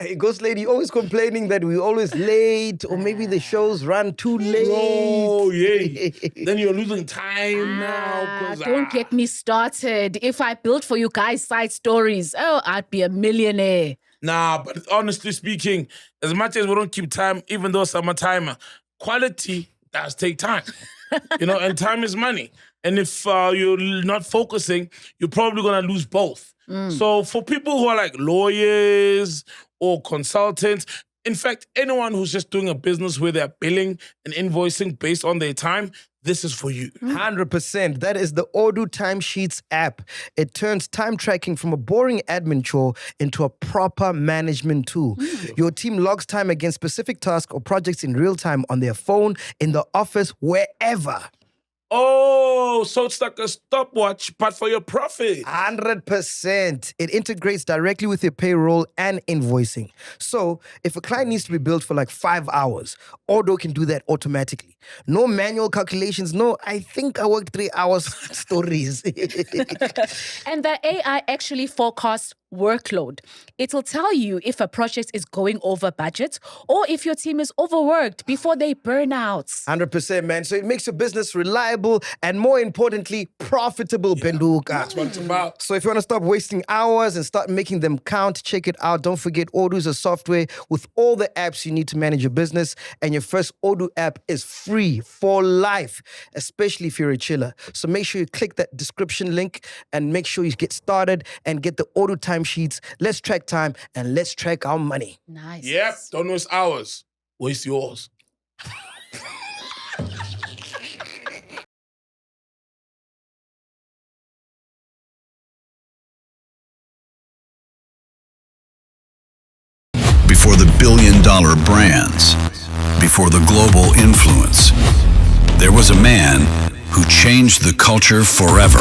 Hey, Ghost Lady, always complaining that we're always late, or maybe the shows run too late. Oh, yeah. Then you're losing time now. Don't get me started. If I built for you guys side stories, I'd be a millionaire. Nah, but honestly speaking, as much as we don't keep time, even though summertime, quality does take time. And time is money. And if you're not focusing, you're probably going to lose both. So for people who are like lawyers or consultants, in fact, anyone who's just doing a business where they're billing and invoicing based on their time, this is for you. 100%. That is the ODOO Timesheets app. It turns time tracking from a boring admin chore into a proper management tool. Your team logs time against specific tasks or projects in real time on their phone, in the office, wherever. Oh, so it's like a stopwatch, but for your profit. 100%. It integrates directly with your payroll and invoicing. So if a client needs to be billed for like 5 hours, ODOO can do that automatically. No manual calculations. No, I think I worked 3 hours stories. And the AI actually forecasts workload. It'll tell you if a project is going over budget or if your team is overworked before they burn out. 100%, man. So it makes your business reliable and, more importantly, profitable, Penduka. That's what it's about. So if you want to stop wasting hours and start making them count, check it out. Don't forget, ODOO is a software with all the apps you need to manage your business. And your first ODOO app is free for life, especially if you're a chiller. So make sure you click that description link and make sure you get started and get the ODOO timesheets. Let's track time and let's track our money. Nice. Yep, don't waste hours. Waste yours. Before the billion-dollar brands, before the global influence, there was a man who changed the culture forever.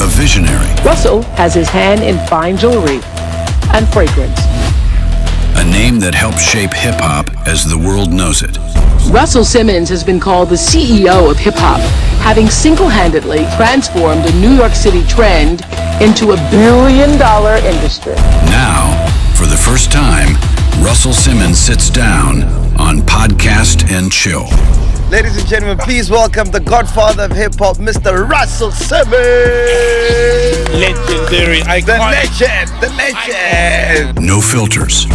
A visionary. Russell has his hand in fine jewelry and fragrance. A name that helped shape hip-hop as the world knows it. Russell Simmons has been called the CEO of hip-hop, having single-handedly transformed a New York City trend into a billion-dollar industry. Now, for the first time, Russell Simmons sits down on Podcast and Chill. Ladies and gentlemen, please welcome the godfather of hip-hop, Mr. Russell Simmons. Legendary, iconic. The legend. No filters.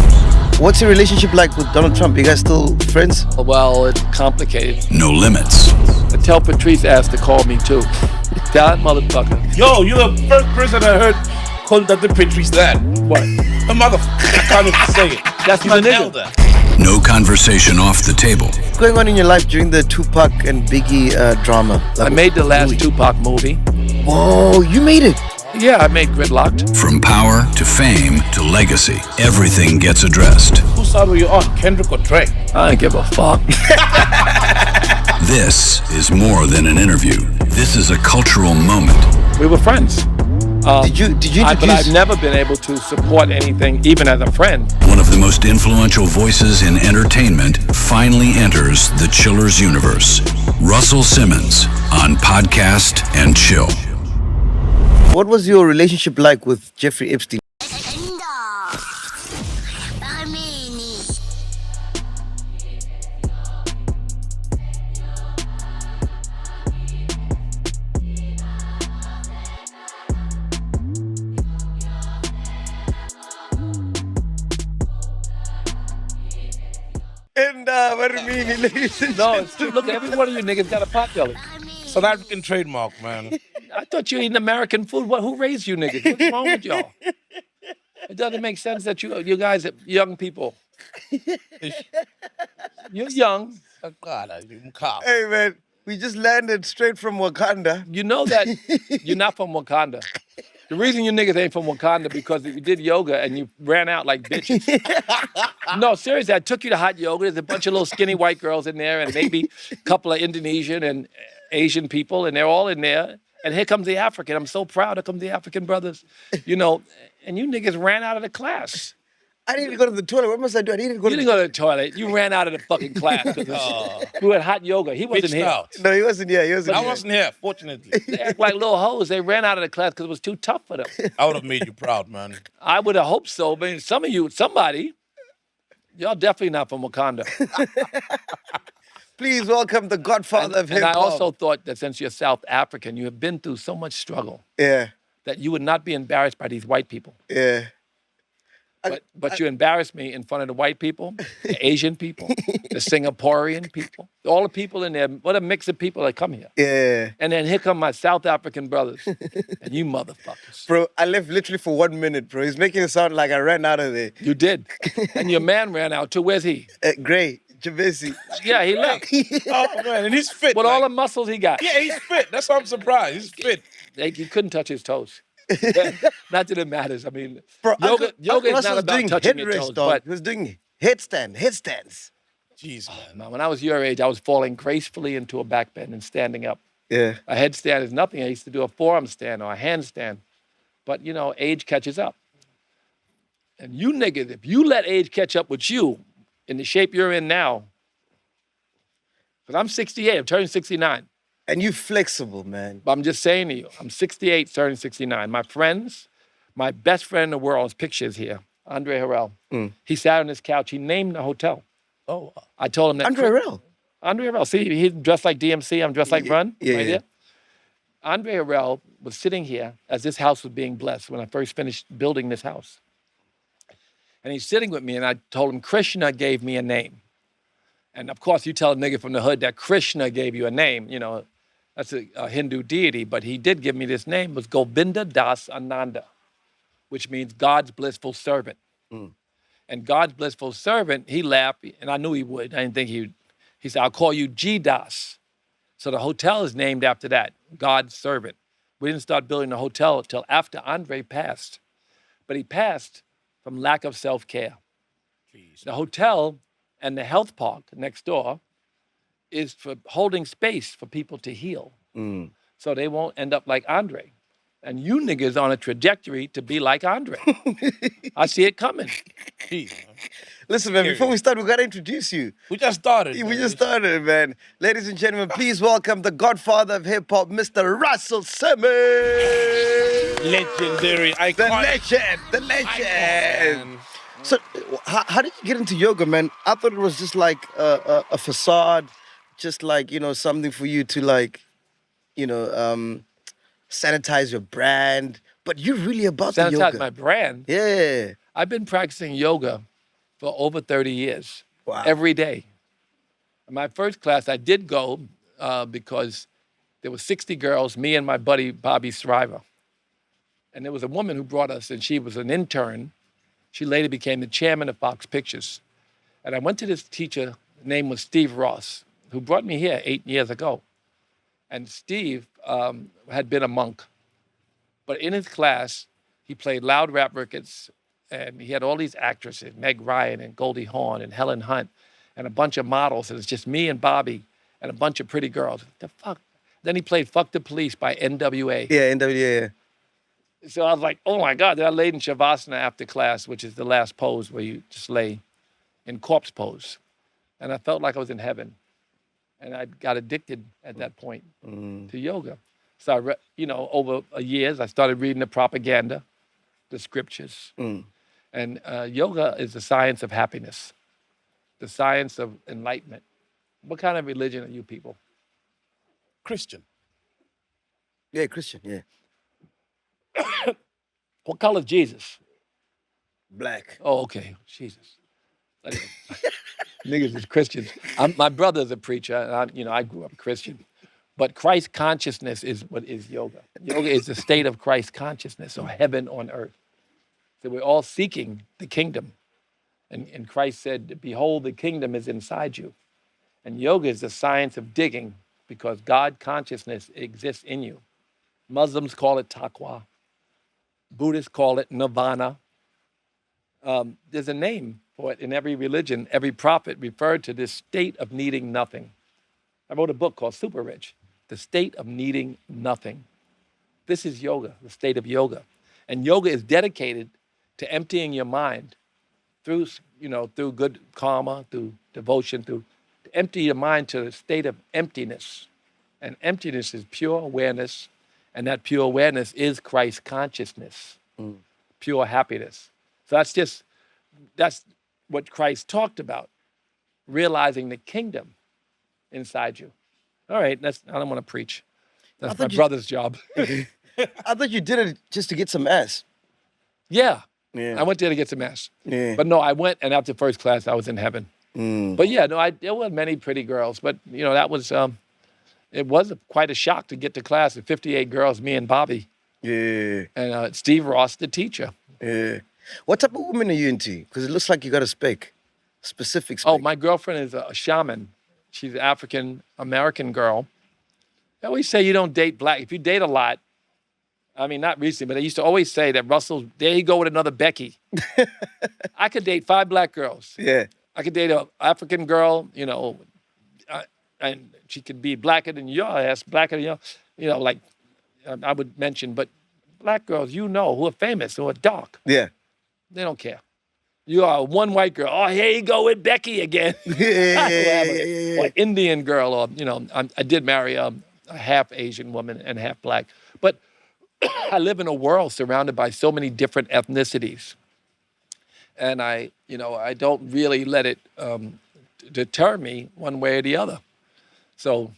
What's your relationship like with Donald Trump? You guys still friends? Well, it's complicated. No limits. I tell Patrice asked to call me too. That motherfucker. Yo, you're the first person I heard call Dr. Patrice that. What? The motherfucker. I can't even say it. That's my nigga. No conversation off the table. What's going on in your life during the Tupac and Biggie drama? I made the last Tupac movie. Whoa, you made it. Yeah, I made Gridlocked. From power to fame to legacy, everything gets addressed. Whose side were you on, Kendrick or Drake? I don't give a fuck. This is more than an interview. This is a cultural moment. We were friends. Did you But introduce? I've never been able to support anything, even as a friend. One of the most influential voices in entertainment finally enters the Chillers universe. Russell Simmons on Podcast and Chill. What was your relationship like with Jeffrey Epstein? And ladies and No, it's true. Look, every one of you niggas got a pot belly. South African trademark, man. I thought you eating American food. Who raised you niggas? What's wrong with y'all? It doesn't make sense that you guys are young people. You're young. Hey man, we just landed straight from Wakanda. You know that you're not from Wakanda. The reason you niggas ain't from Wakanda because you did yoga and you ran out like bitches. No, seriously, I took you to hot yoga. There's a bunch of little skinny white girls in there and maybe a couple of Indonesian and Asian people, and they're all in there. And here comes the African. I'm so proud. Here comes the African brothers. And you niggas ran out of the class. I need to go to the toilet. What must I do? I need to go You to didn't go to the toilet. You ran out of the fucking class. We had hot yoga. He wasn't Bitched here. out. No, he wasn't here. He wasn't I here. wasn't here, fortunately. They act like little hoes. They ran out of the class because it was too tough for them. I would have made you proud, man. I would have hoped so. I mean, some of you, somebody, y'all definitely not from Wakanda. Please welcome the godfather of And hip-hop. I also thought that since you're South African, you have been through so much struggle Yeah, that you would not be embarrassed by these white people. yeah. But you embarrassed me in front of the white people, the Asian people, the Singaporean people, all the people in there. What a mix of people that come here. Yeah. And then here come my South African brothers. And you motherfuckers. Bro, I left literally for 1 minute, bro. He's making it sound like I ran out of there. You did. And your man ran out too. Where's he? Gray, Javesi. Yeah, he left. Oh, man, and he's fit. With all the like- muscles he got. Yeah, he's fit. That's why I'm surprised. He's fit. He couldn't touch his toes. Not that it matters. I mean, Bro, yoga Uncle is Russell not was about doing touching your headrest, toes. dog. But He was doing headstands. Jeez, man. man, when I was your age, I was falling gracefully into a back bend and standing up. Yeah. A headstand is nothing. I used to do a forearm stand or a handstand. But, you know, age catches up. And you niggas, if you let age catch up with you in the shape you're in now, because I'm 68, I'm turning 69. And you flexible, man. But I'm just saying to you, I'm 68, turning 69. My friends, my best friend in the world, his picture's here, Andre Harrell. He sat on his couch. He named the hotel. Oh, I told him that. Andre Harrell. Andre Harrell. See, he's dressed like DMC. I'm dressed like Run. yeah, right yeah. here. Andre Harrell was sitting here as this house was being blessed when I first finished building this house. And he's sitting with me, and I told him Krishna gave me a name. And of course, you tell a nigga from the hood that Krishna gave you a name, you know, that's a Hindu deity, but he did give me this name. It was Govinda Das Ananda, which means God's blissful servant. And God's blissful servant, he laughed, and I knew he would. I didn't think he would. He said, I'll call you G Das. So the hotel is named after that, God's servant. We didn't start building the hotel until after Andre passed. But he passed from lack of self-care. The hotel and the health park next door is for holding space for people to heal. So they won't end up like Andre. And you niggas on a trajectory to be like Andre. I see it coming. jeez, man. Listen, man, before we start, we got to introduce you. We just started. We man. just started, man. Ladies and gentlemen, please welcome the godfather of hip-hop, Mr. Russell Simmons. Legendary. The Iconic. legend. So, how did you get into yoga, man? I thought it was just like a facade, just like, you know, something for you to like, you know, sanitize your brand. But you're really about the yoga. Sanitize my brand. Yeah. I've been practicing yoga for over 30 years. Wow. Every day. My first class, I did go because there were 60 girls, me and my buddy Bobby Shriver. And there was a woman who brought us, and she was an intern. She later became the chairman of Fox Pictures. And I went to this teacher, his name was Steve Ross, who brought me here 8 years ago. And Steve had been a monk. But in his class, he played loud rap records, and he had all these actresses, Meg Ryan and Goldie Hawn and Helen Hunt, and a bunch of models. And it's just me and Bobby and a bunch of pretty girls. The fuck? Then he played Fuck the Police by NWA. Yeah, NWA. So I was like, oh my God. Then I laid in Shavasana after class, which is the last pose where you just lay in corpse pose. And I felt like I was in heaven. And I got addicted at that point to yoga. So I you know, over years, I started reading the propaganda, the scriptures. And yoga is the science of happiness, the science of enlightenment. What kind of religion are you people? Christian. Yeah, Christian, yeah. What color is Jesus? Black. Oh, okay. Jesus. Niggas is Christians. My brother's a preacher, and I grew up Christian. But Christ consciousness is what is yoga. Yoga is the state of Christ consciousness, or heaven on earth. So we're all seeking the kingdom. And Christ said, behold, the kingdom is inside you. And yoga is the science of digging because God consciousness exists in you. Muslims call it taqwa. Buddhists call it nirvana. There's a name for it in every religion. Every prophet referred to this state of needing nothing. I wrote a book called Super Rich, The State of Needing Nothing. This is yoga, the state of yoga. And yoga is dedicated to emptying your mind through through good karma, through devotion, through empty your mind to a state of emptiness. And emptiness is pure awareness, and that pure awareness is Christ consciousness, pure happiness. So that's what Christ talked about, realizing the kingdom inside you. All right, I don't want to preach. That's my brother's job. I thought you did it just to get some ass. Yeah. Yeah. I went there to get some ass. Yeah. But no, I went, and after first class, I was in heaven. But yeah, no, there were many pretty girls, but that was it was quite a shock to get to class with 58 girls, me and Bobby. Yeah. And Steve Ross, the teacher. Yeah. What type of woman are you into? Because it looks like you got a specific spec. Oh, my girlfriend is a shaman. She's an African-American girl. They always say you don't date black. If you date a lot, I mean, not recently, but they used to always say that Russell, there you go with another Becky. I could date 5 black girls. Yeah. I could date an African girl, and she could be blacker than your ass, blacker than like I would mention, but black girls, who are famous, who are dark. Yeah. They don't care. You are one white girl. Oh, here you go with Becky again. Yeah. Or Indian girl, or I did marry a half Asian woman and half black, but I live in a world surrounded by so many different ethnicities, and I don't really let it deter me one way or the other. So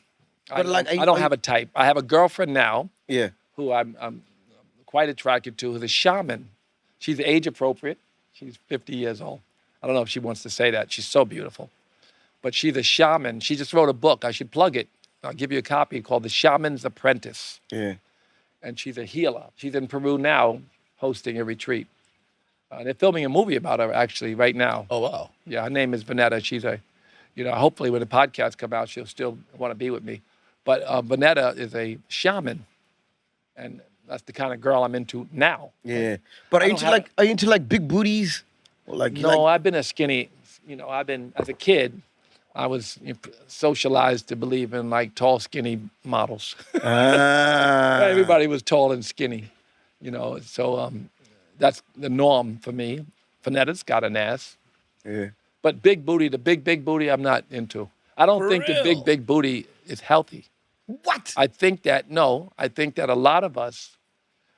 I don't have a type. I have a girlfriend now. Yeah. Who I'm quite attracted to, who's a shaman. She's age appropriate. She's 50 years old. I don't know if she wants to say that. She's so beautiful. But she's a shaman. She just wrote a book. I should plug it. I'll give you a copy called The Shaman's Apprentice. Yeah. And she's a healer. She's in Peru now hosting a retreat. They're filming a movie about her actually right now. Oh, wow. Yeah, her name is Vanetta. She's hopefully when the podcast come out, she'll still want to be with me. But Vanetta is a shaman. And that's the kind of girl I'm into now. Yeah. But are you into like big booties? Or I've been a skinny, as a kid, I was socialized to believe in like tall, skinny models. Everybody was tall and skinny, so that's the norm for me. Vanetta's got an ass. Yeah. But big booty, the big booty, I'm not into. I don't think the big booty is healthy. What? I think that a lot of us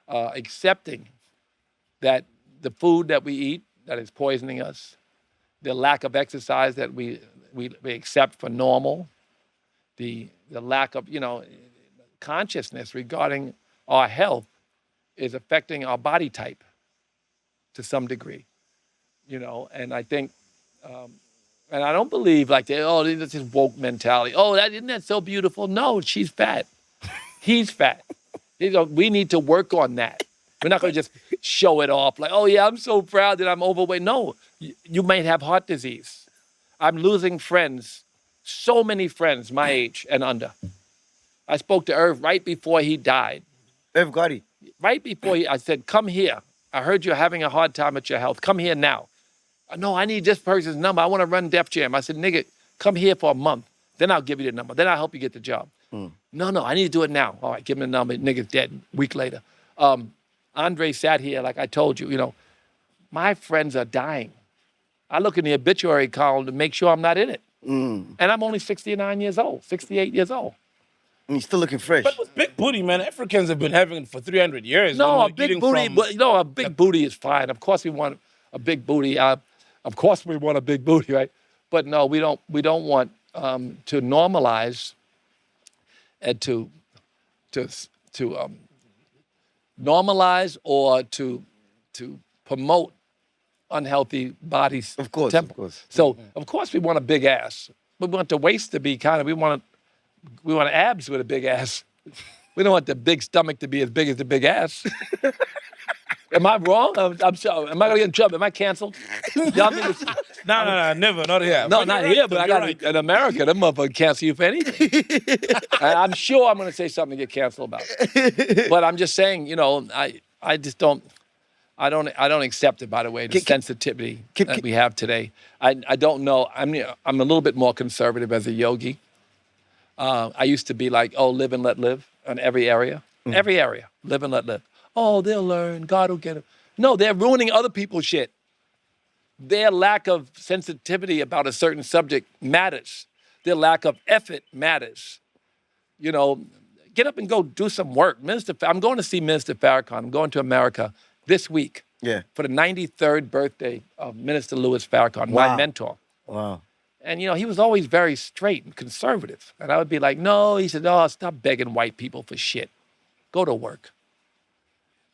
accepting that the food that we eat that is poisoning us, the lack of exercise that we accept for normal, the lack of consciousness regarding our health is affecting our body type to some degree, and I think. And I don't believe like this is woke mentality. Oh, isn't that so beautiful? No, she's fat. He's fat. We need to work on that. We're not going to just show it off like, oh yeah, I'm so proud that I'm overweight. No, you might have heart disease. I'm losing friends, so many friends my age and under. I spoke to Irv right before he died. Irv Gotti. Right before I said, come here. I heard you're having a hard time with your health. Come here now. No, I need this person's number. I want to run Def Jam. I said, nigga, come here for a month. Then I'll give you the number. Then I'll help you get the job. No, I need to do it now. All right, give him the number. Nigga's dead. A week later. Andre sat here, like I told you, my friends are dying. I look in the obituary column to make sure I'm not in it. And I'm only 68 years old. And you're still looking fresh. But with big booty, man, Africans have been having it for 300 years. No, a big booty, a big booty is fine. Of course we want a big booty. Of course we want a big booty, right? But no, we don't want to normalize and to normalize or to promote unhealthy bodies. Of course. So of course we want a big ass. We want the waist to be we want abs with a big ass. We don't want the big stomach to be as big as the big ass. Am I wrong? I'm sorry. Am I gonna get in trouble? Am I canceled? Y'all think it's, No, never, not here. no, not here, but I got in America. Them motherfuckers cancel you for anything. And I'm sure I'm gonna say something to get canceled about. But I'm just saying, I just don't. I don't accept it. By the way, the sensitivity that we have today. I don't know. I'm a little bit more conservative as a yogi. I used to be like, live and let live in every area. Every area, live and let live. Oh, they'll learn. God will get them. No, they're ruining other people's shit. Their lack of sensitivity about a certain subject matters. Their lack of effort matters. You know, get up and go do some work. I'm going to see Minister Farrakhan. I'm going to America this week for the 93rd birthday of Minister Louis Farrakhan, my mentor. Wow. And, he was always very straight and conservative. And I would be like, no. He said, oh, stop begging white people for shit. Go to work.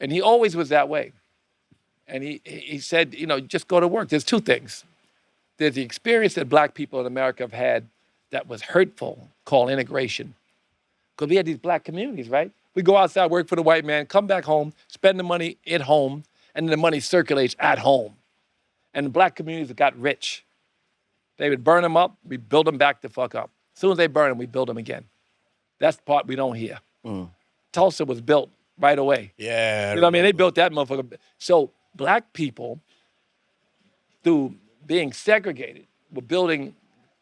And he always was that way. And he said, just go to work. There's two things. There's the experience that black people in America have had that was hurtful, called integration. Because we had these black communities, right? We go outside, work for the white man, come back home, spend the money at home, and then the money circulates at home. And the black communities got rich. They would burn them up, we build them back the fuck up. As soon as they burn them, we build them again. That's the part we don't hear. Tulsa was built right away. Yeah. You know what I mean? They built that motherfucker. So black people, through being segregated, were building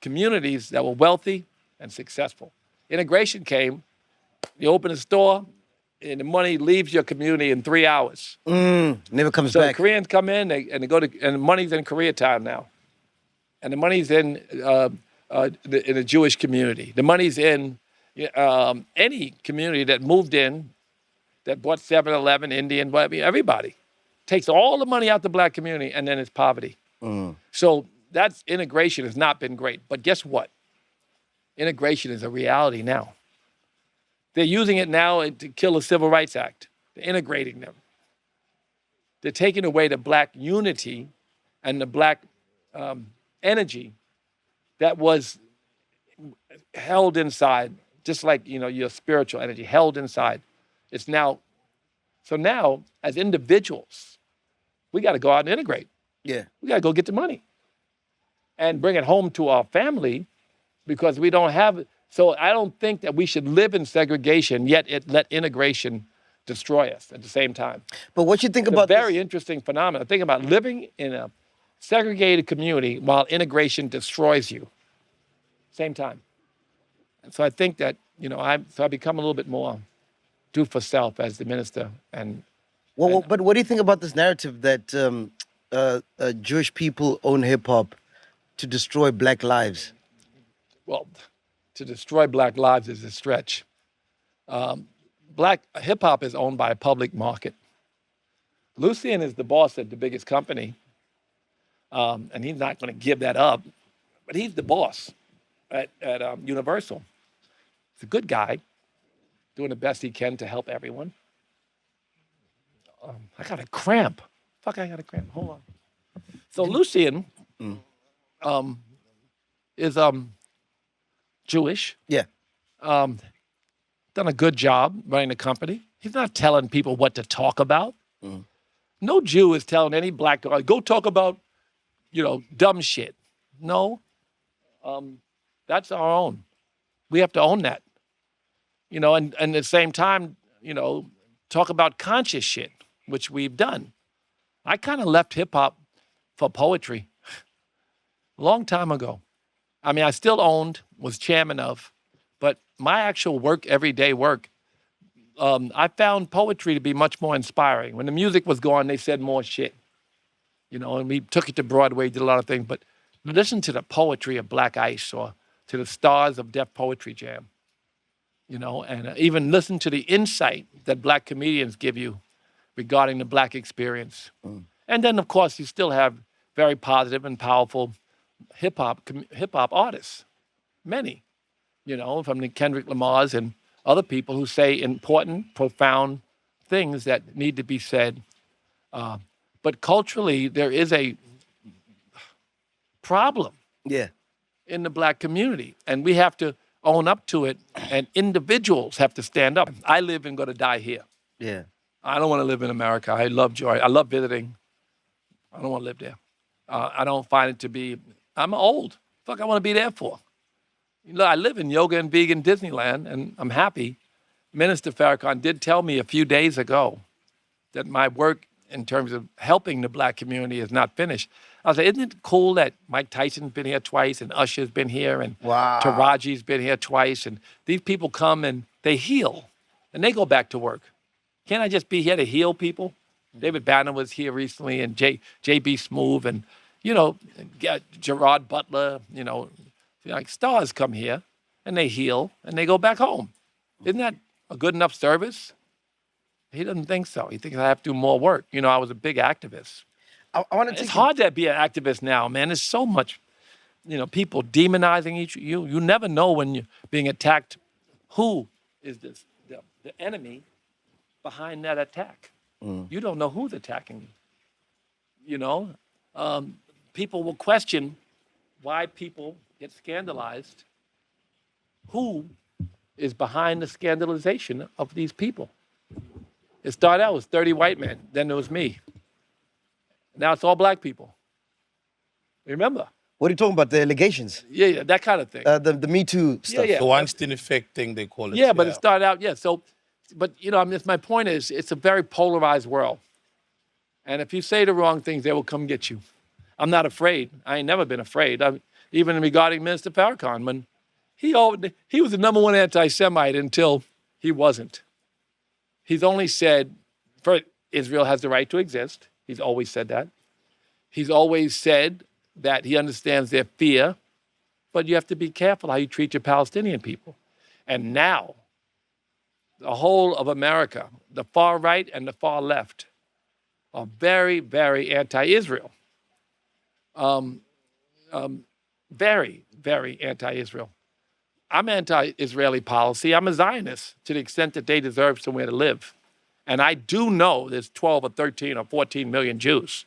communities that were wealthy and successful. Integration came, you open a store, and the money leaves your community in 3 hours. Never comes So back. the Koreans come in, and the money's in Korea time now. And the money's in the Jewish community. The money's in any community that moved in, that bought 7-Eleven, Indian, everybody. Takes all the money out the black community, and then it's poverty. So that's integration has not been great. But guess what? Integration is a reality now. They're using it now to kill the Civil Rights Act. They're integrating them. They're taking away the black unity and the black energy that was held inside, just like, your spiritual energy, held inside. It's now, so now, as individuals, we got to go out and integrate. Yeah. We got to go get the money and bring it home to our family, because we don't have, so I don't think that we should live in segregation, yet let integration destroy us at the same time. But what you think It's about a very this? interesting phenomenon. Think about living in a segregated community while integration destroys you. Same time. And so I think that, I become a little bit more do for self as the minister. And But what do you think about this narrative that Jewish people own hip hop to destroy black lives? well, to destroy black lives is a stretch. Black hip hop is owned by a public market. Lucien is the boss at the biggest company, and he's not going to give that up. But he's the boss at Universal. He's a good guy, doing the best he can to help everyone. I got a cramp. Fuck, I got a cramp. Hold on. So Lucien is Jewish. Yeah. Done a good job running the company. He's not telling people what to talk about. No Jew is telling any black guy, go talk about, dumb shit. No. That's our own. We have to own that. And at the same time, talk about conscious shit, which we've done. I kind of left hip hop for poetry a long time ago. I mean, I still was chairman of, but my actual work, everyday work, I found poetry to be much more inspiring. When the music was gone, they said more shit, and we took it to Broadway, did a lot of things, but listen to the poetry of Black Ice or to the stars of Def Poetry Jam, and even listen to the insight that black comedians give you regarding the black experience. And then, of course, you still have very positive and powerful hip-hop artists, many, from the Kendrick Lamars and other people who say important, profound things that need to be said. But culturally, there is a problem in the black community, and we have to own up to it, and individuals have to stand up. I live and going to die here. Yeah. I don't want to live in America. I love joy. I love visiting. I don't want to live there. I don't find it to be, I'm old. Fuck, I want to be there for. I live in yoga and vegan Disneyland, and I'm happy. Minister Farrakhan did tell me a few days ago that my work in terms of helping the black community is not finished. I was like, isn't it cool that Mike Tyson's been here twice, and Usher's been here, and Taraji's been here twice, and these people come and they heal, and they go back to work. Can't I just be here to heal people? David Banner was here recently, and J.B. Smoove, and You know, Gerard Butler, you know, like stars come here and they heal and they go back home. Isn't that a good enough service? He doesn't think so. He thinks I have to do more work. You know, I was a big activist. I want to take It's hard to be an activist now, man. There's so much, you know, people demonizing you. You never know when you're being attacked who is the enemy behind that attack. You don't know who's attacking you. You know, people will question why people get scandalized. Who is behind the scandalization of these people? It started out with 30 white men, then it was me. Now it's all black people. Remember? What are you talking about? The allegations? Yeah, that kind of thing. The Me Too stuff. Yeah. The Weinstein effect thing, they call it. Yeah, but it started out, So, but you know, I mean, my point is, it's a very polarized world. And if you say the wrong things, they will come get you. I'm not afraid. I ain't never been afraid. Even regarding Minister Farrakhan, when he was the number one anti-Semite until he wasn't. He's only said, first, Israel has the right to exist. He's always said that. He's always said that he understands their fear, but you have to be careful how you treat your Palestinian people. And now, the whole of America, the far right and the far left, are very, very anti-Israel. Very, very anti-Israel. I'm anti-Israeli policy. I'm a Zionist to the extent that they deserve somewhere to live. And I do know there's 12 or 13 or 14 million Jews.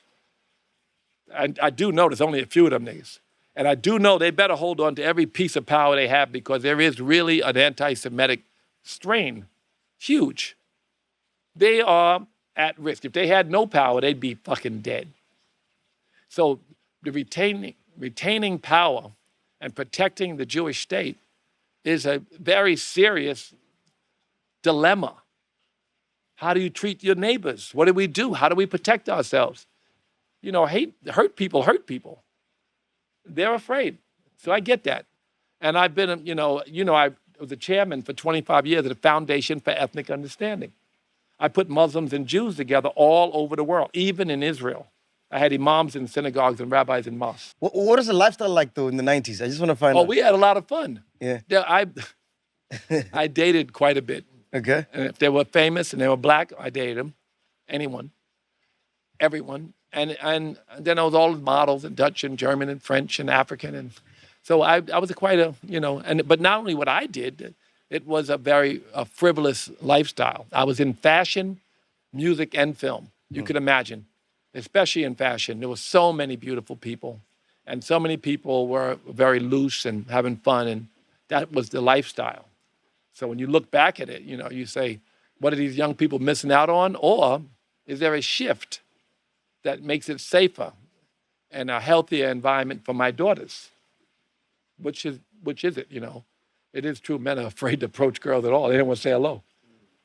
And I do know there's only a few of them niggas. And I do know they better hold on to every piece of power they have because there is really an anti-Semitic strain. Huge. They are at risk. If they had no power, they'd be fucking dead. So the retaining power and protecting the Jewish state is a very serious dilemma. How do you treat your neighbors? What do we do? How do we protect ourselves? You know, hurt people. They're afraid. So I get that. And I've been, I was the chairman for 25 years of the Foundation for Ethnic Understanding. I put Muslims and Jews together all over the world, even in Israel. I had imams in synagogues and rabbis in mosques. What is the lifestyle like, though, in the 90s? I just want to find out. Oh, we had a lot of fun. Yeah. I dated quite a bit. Okay. And if they were famous and they were black, I dated them. Anyone. Everyone. And then I was all models in Dutch and German and French and African. And so I was quite a, but not only what I did, it was a very frivolous lifestyle. I was in fashion, music, and film. You could imagine, especially in fashion. There were so many beautiful people, and so many people were very loose and having fun, and that was the lifestyle. So when you look back at it, you say, what are these young people missing out on? Or is there a shift that makes it safer and a healthier environment for my daughters? Which is it, It is true men are afraid to approach girls at all. They don't want to say hello,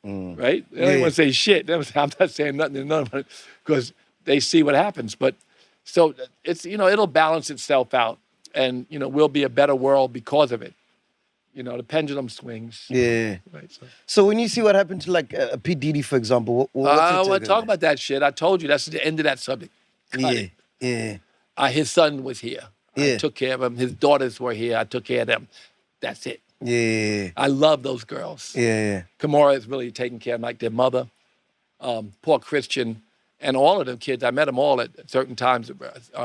right? They don't want to say shit. I'm not saying nothing to none of it because they see what happens. But so it's, it'll balance itself out and, we'll be a better world because of it. The pendulum swings. Yeah. Right, so when you see what happened to like P. Diddy, for example, what's I your don't want take to on talk about that shit. I told you that's the end of that subject. Cut it. Yeah. His son was here. Yeah. I took care of him. His daughters were here. I took care of them. That's it. Yeah. I love those girls. Yeah. Kamora is really taking care of them like their mother. Poor Christian and all of them kids. I met them all at certain times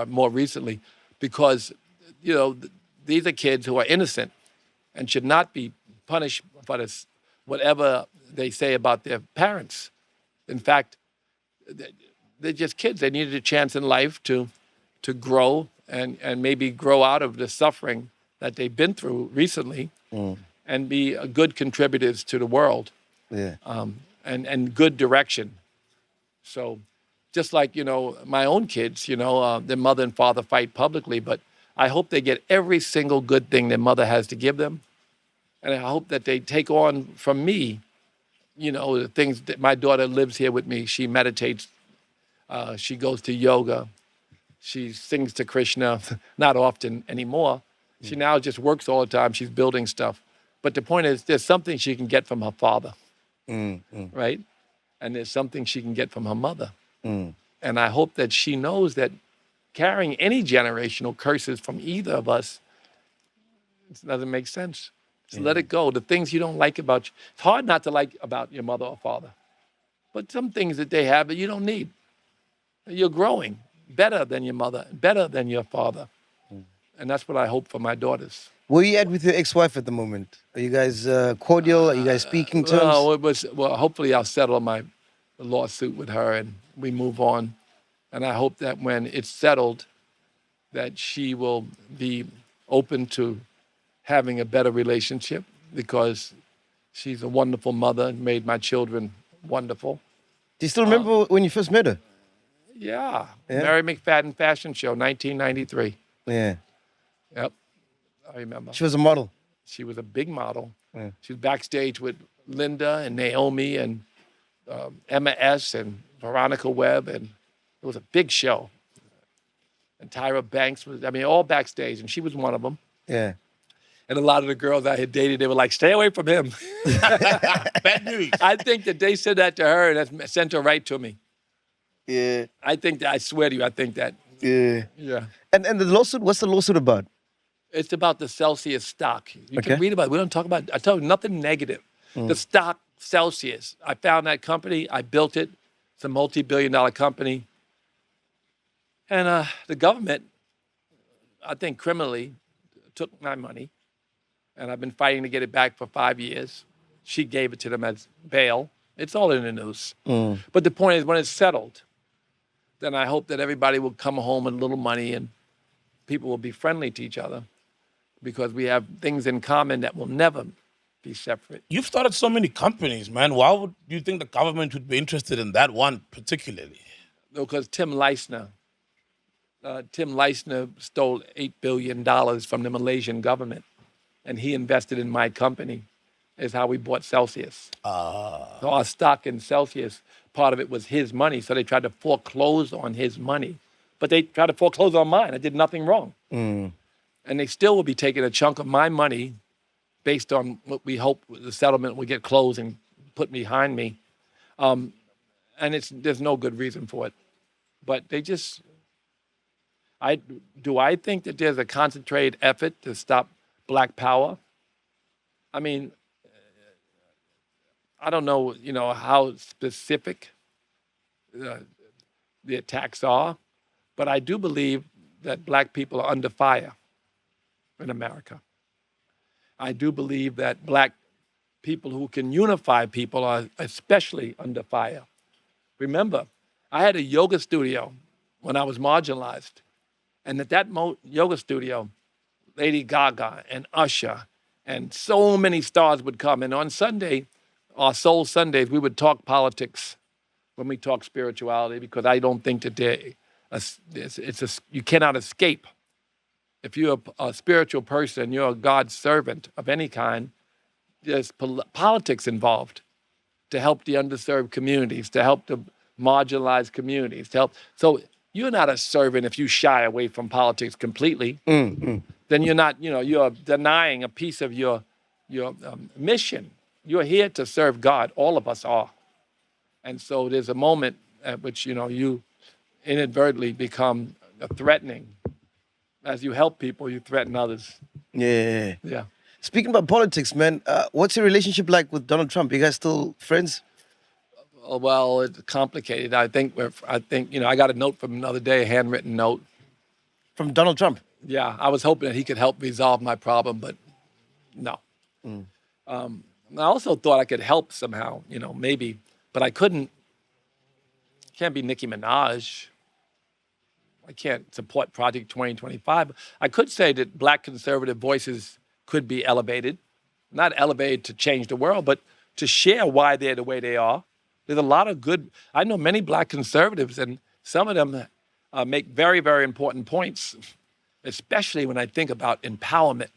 more recently because, these are kids who are innocent and should not be punished for this, whatever they say about their parents. In fact, they're just kids. They needed a chance in life to grow and maybe grow out of the suffering that they've been through recently and be good contributors to the world and good direction. So just like, my own kids, their mother and father fight publicly, but I hope they get every single good thing their mother has to give them. And I hope that they take on from me, the things that my daughter lives here with me. She meditates. She goes to yoga. She sings to Krishna, not often anymore. She now just works all the time. She's building stuff. But the point is, there's something she can get from her father, right? And there's something she can get from her mother. And I hope that she knows that carrying any generational curses from either of us, it doesn't make sense. Just let it go. The things you don't like about you. It's hard not to like about your mother or father. But some things that they have that you don't need. You're growing better than your mother, better than your father. And that's what I hope for my daughters. Where are you at with your ex-wife at the moment? Are you guys cordial? Are you guys speaking terms? Well, hopefully I'll settle my lawsuit with her and we move on. And I hope that when it's settled, that she will be open to having a better relationship because she's a wonderful mother and made my children wonderful. Do you still remember when you first met her? Yeah. Mary McFadden Fashion Show, 1993. Yeah. Yep. I remember. She was a model. She was a big model. Yeah. She was backstage with Linda and Naomi and Emma S. and Veronica Webb, and it was a big show. And Tyra Banks was, all backstage, and she was one of them. Yeah. And a lot of the girls I had dated, they were like, stay away from him. Bad news. I think that they said that to her, and that sent her right to me. Yeah. I think that, I swear to you, I think that. Yeah. Yeah. And the lawsuit, what's the lawsuit about? It's about the Celsius stock. You Okay. can read about it. We don't talk about it. I tell you, nothing negative. The stock, Celsius. I found that company. I built it. It's a multi-billion-dollar company. And the government, I think criminally, took my money. And I've been fighting to get it back for 5 years. She gave it to them as bail. It's all in the news. But the point is, when it's settled, then I hope that everybody will come home with a little money and people will be friendly to each other because we have things in common that will never be separate. You've started so many companies, man. Why would you think the government would be interested in that one particularly? Because Tim Leissner stole $8 billion from the Malaysian government, and he invested in my company, is how we bought Celsius. So our stock in Celsius, part of it was his money, so they tried to foreclose on his money. But they tried to foreclose on mine. I did nothing wrong. And they still will be taking a chunk of my money based on what we hope the settlement will get closed and put behind me. And there's no good reason for it. But they just, I think that there's a concentrated effort to stop Black power? I mean, I don't know, how specific the attacks are, but I do believe that Black people are under fire in America. I do believe that Black people who can unify people are especially under fire. Remember, I had a yoga studio when I was marginalized. And at that yoga studio, Lady Gaga and Usher and so many stars would come. And on Sunday, our Soul Sundays, we would talk politics when we talk spirituality because I don't think that you cannot escape. If you're a spiritual person, you're a God's servant of any kind, there's politics involved to help the underserved communities, to help the marginalized communities, to help. So you're not a servant if you shy away from politics completely. Then you're not, you're denying a piece of your mission. You're here to serve God. All of us are. And so there's a moment at which, you inadvertently become threatening. As you help people, you threaten others. Yeah. Yeah. Speaking about politics, man, what's your relationship like with Donald Trump? You guys still friends? Well, it's complicated. I think I got a note from him the other day, a handwritten note. From Donald Trump? Yeah, I was hoping that he could help resolve my problem, but no. I also thought I could help somehow, maybe, but I couldn't. Can't be Nicki Minaj. I can't support Project 2025. I could say that Black conservative voices could be elevated, not elevated to change the world, but to share why they're the way they are. There's a lot of good, I know many Black conservatives, and some of them make very, very important points, especially when I think about empowerment.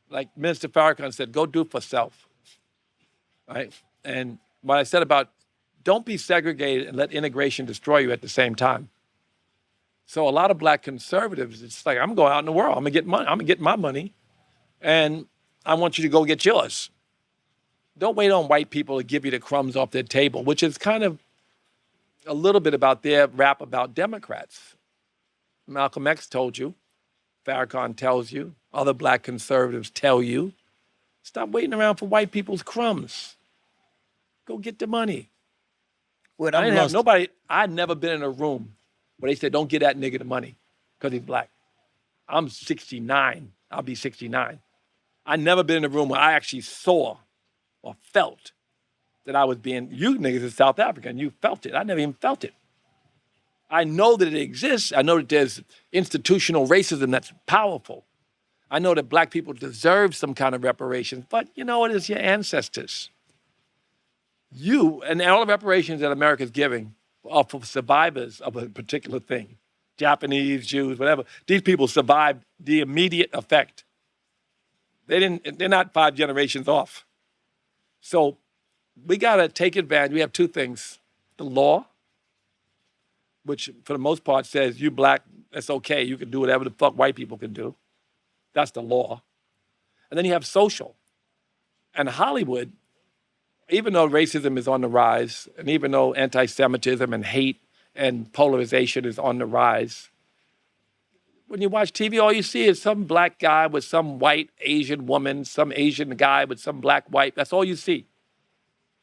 Like Minister Farrakhan said, go do for self, right? And what I said about don't be segregated and let integration destroy you at the same time. So a lot of Black conservatives, it's like, I'm going out in the world. I'm gonna get money. I'm gonna get my money, and I want you to go get yours. Don't wait on white people to give you the crumbs off their table, which is kind of a little bit about their rap about Democrats. Malcolm X told you, Farrakhan tells you, other black conservatives tell you, stop waiting around for white people's crumbs. Go get the money. Wait, I I'm didn't have lost. nobody, I'd never been in a room where they said, don't get that nigga the money because he's black. I'm 69. I'll be 69. I never been in a room where I actually saw or felt that I was being, you niggas in South Africa, and you felt it. I never even felt it. I know that it exists. I know that there's institutional racism that's powerful. I know that black people deserve some kind of reparations, but you know what? It's your ancestors. You, and all the reparations that America's giving are for survivors of a particular thing. Japanese, Jews, whatever. These people survived the immediate effect. They're not 5 generations off. So we gotta take advantage. We have 2 things. The law, which for the most part says you black, that's okay. You can do whatever the fuck white people can do. That's the law. And then you have social. And Hollywood, even though racism is on the rise, and even though anti-Semitism and hate and polarization is on the rise, when you watch TV, all you see is some black guy with some white Asian woman, some Asian guy with some black white. That's all you see.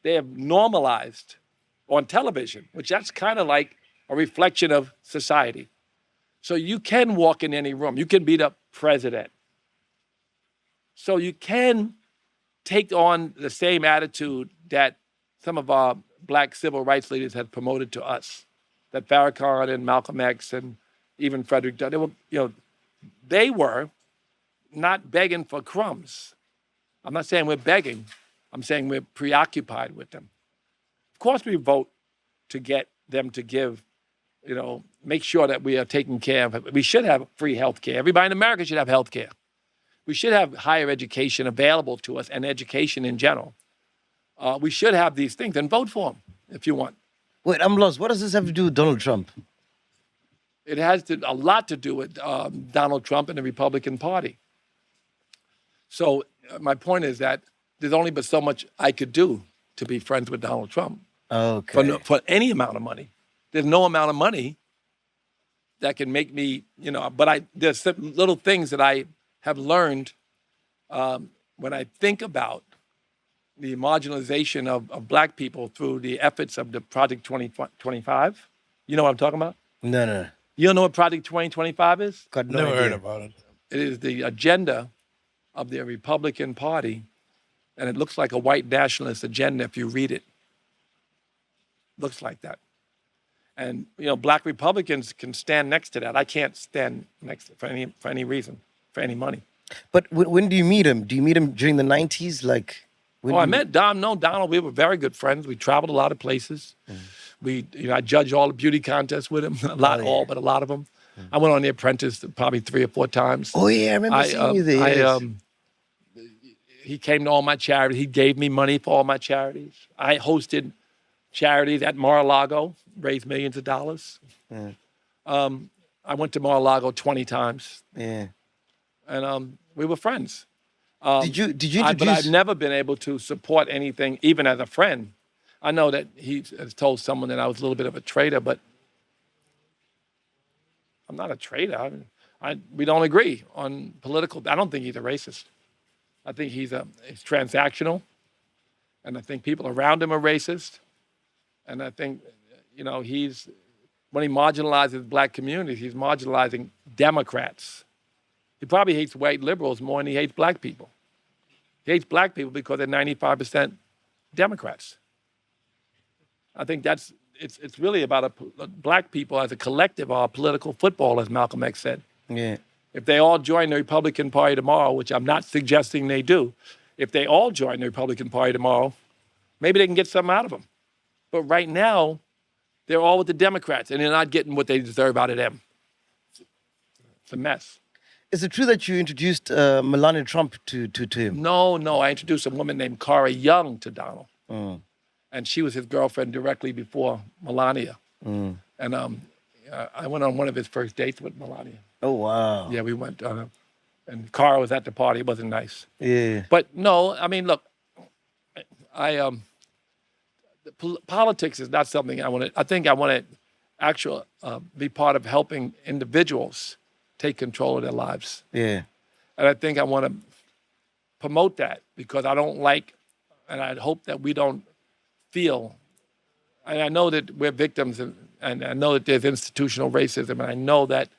They have normalized on television, which that's kind of like a reflection of society. So you can walk in any room. You can be the president. So you can take on the same attitude that some of our black civil rights leaders had promoted to us, that Farrakhan and Malcolm X and even Frederick Douglass, they were not begging for crumbs. I'm not saying we're begging. I'm saying we're preoccupied with them. Of course we vote to get them to give, make sure that we are taking care of. We should have free health care. Everybody in America should have health care. We should have higher education available to us and education in general. We should have these things and vote for them if you want. Wait, I'm lost. What does this have to do with Donald Trump? It has a lot to do with Donald Trump and the Republican Party. So my point is that there's only but so much I could do to be friends with Donald Trump. Okay. For any amount of money. There's no amount of money that can make me, but there's some little things that I have learned when I think about the marginalization of black people through the efforts of the Project 2025. You know what I'm talking about? No. You don't know what Project 2025 is? Got no Never idea. heard about it. It is the agenda of the Republican Party, and it looks like a white nationalist agenda if you read it. Looks like that. And, black Republicans can stand next to that. I can't stand next to it for any reason, for any money. But when do you meet him? Do you meet him during the 90s? I met Donald. We were very good friends. We traveled a lot of places. I judged all the beauty contests with him. But a lot of them. I went on The Apprentice probably 3 or 4 times. Oh, yeah, I remember seeing you there. Yes. He came to all my charities. He gave me money for all my charities. I hosted charities at Mar-a-Lago, raised millions of dollars. Yeah. I went to Mar-a-Lago 20 times. Yeah. And we were friends. Did you introduce? But I've never been able to support anything, even as a friend. I know that he has told someone that I was a little bit of a traitor, but I'm not a traitor. We don't agree on political. I don't think he's a racist. I think he's transactional, and I think people around him are racist. And I think, when he marginalizes black communities, he's marginalizing Democrats. He probably hates white liberals more than he hates black people. He hates black people because they're 95% Democrats. I think it's really about black people as a collective are a political football, as Malcolm X said. Yeah. If they all join the Republican Party tomorrow, which I'm not suggesting they do, if they all join the Republican Party tomorrow, maybe they can get something out of them. But right now, they're all with the Democrats, and they're not getting what they deserve out of them. It's a mess. Is it true that you introduced Melania Trump to him? No. I introduced a woman named Cara Young to Donald. And she was his girlfriend directly before Melania. And I went on one of his first dates with Melania. Oh, wow. Yeah, we went, and Cara was at the party. It wasn't nice. Yeah. But no, look, politics is not something I want to, I think I want to be part of helping individuals take control of their lives. Yeah. And I think I want to promote that because I don't like, and I hope that we don't feel, and I know that we're victims, and I know that there's institutional racism, and I know that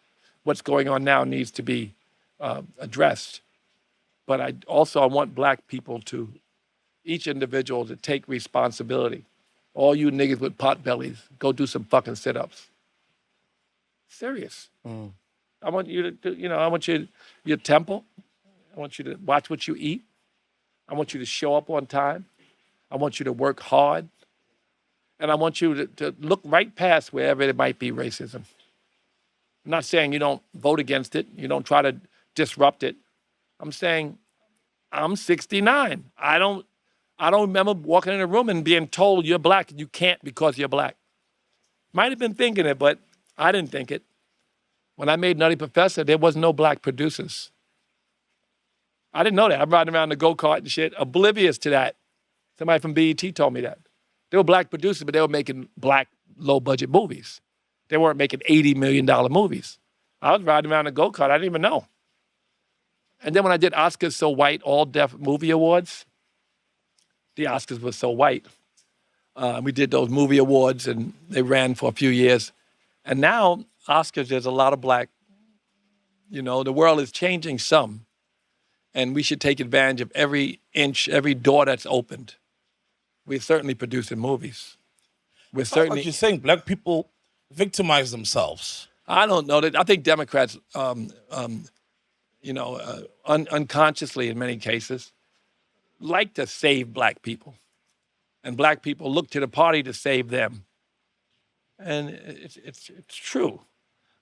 what's going on now needs to be addressed. But I want black people to, each individual, to take responsibility. All you niggas with pot bellies, go do some fucking sit-ups. Serious. I want you to, I want your temple. I want you to watch what you eat. I want you to show up on time. I want you to work hard. And I want you to look right past wherever there might be racism. I'm not saying you don't vote against it. You don't try to disrupt it. I'm saying I'm 69. I don't remember walking in a room and being told you're black and you can't because you're black. Might have been thinking it, but I didn't think it. When I made Nutty Professor, there was no black producers. I didn't know that. I'm riding around the go-kart and shit, oblivious to that. Somebody from BET told me that. They were black producers, but they were making black low-budget movies. They weren't making $80 million movies. I was riding around a go-kart. I didn't even know. And then when I did Oscars So White, all-deaf movie awards, the Oscars were so white. We did those movie awards, and they ran for a few years. And now, Oscars, there's a lot of black. The world is changing some. And we should take advantage of every inch, every door that's opened. We're certainly producing movies. We're certainly. What you're saying, black people victimize themselves. I don't know that. I think Democrats, unconsciously in many cases, like to save black people, and black people look to the party to save them. And it's true.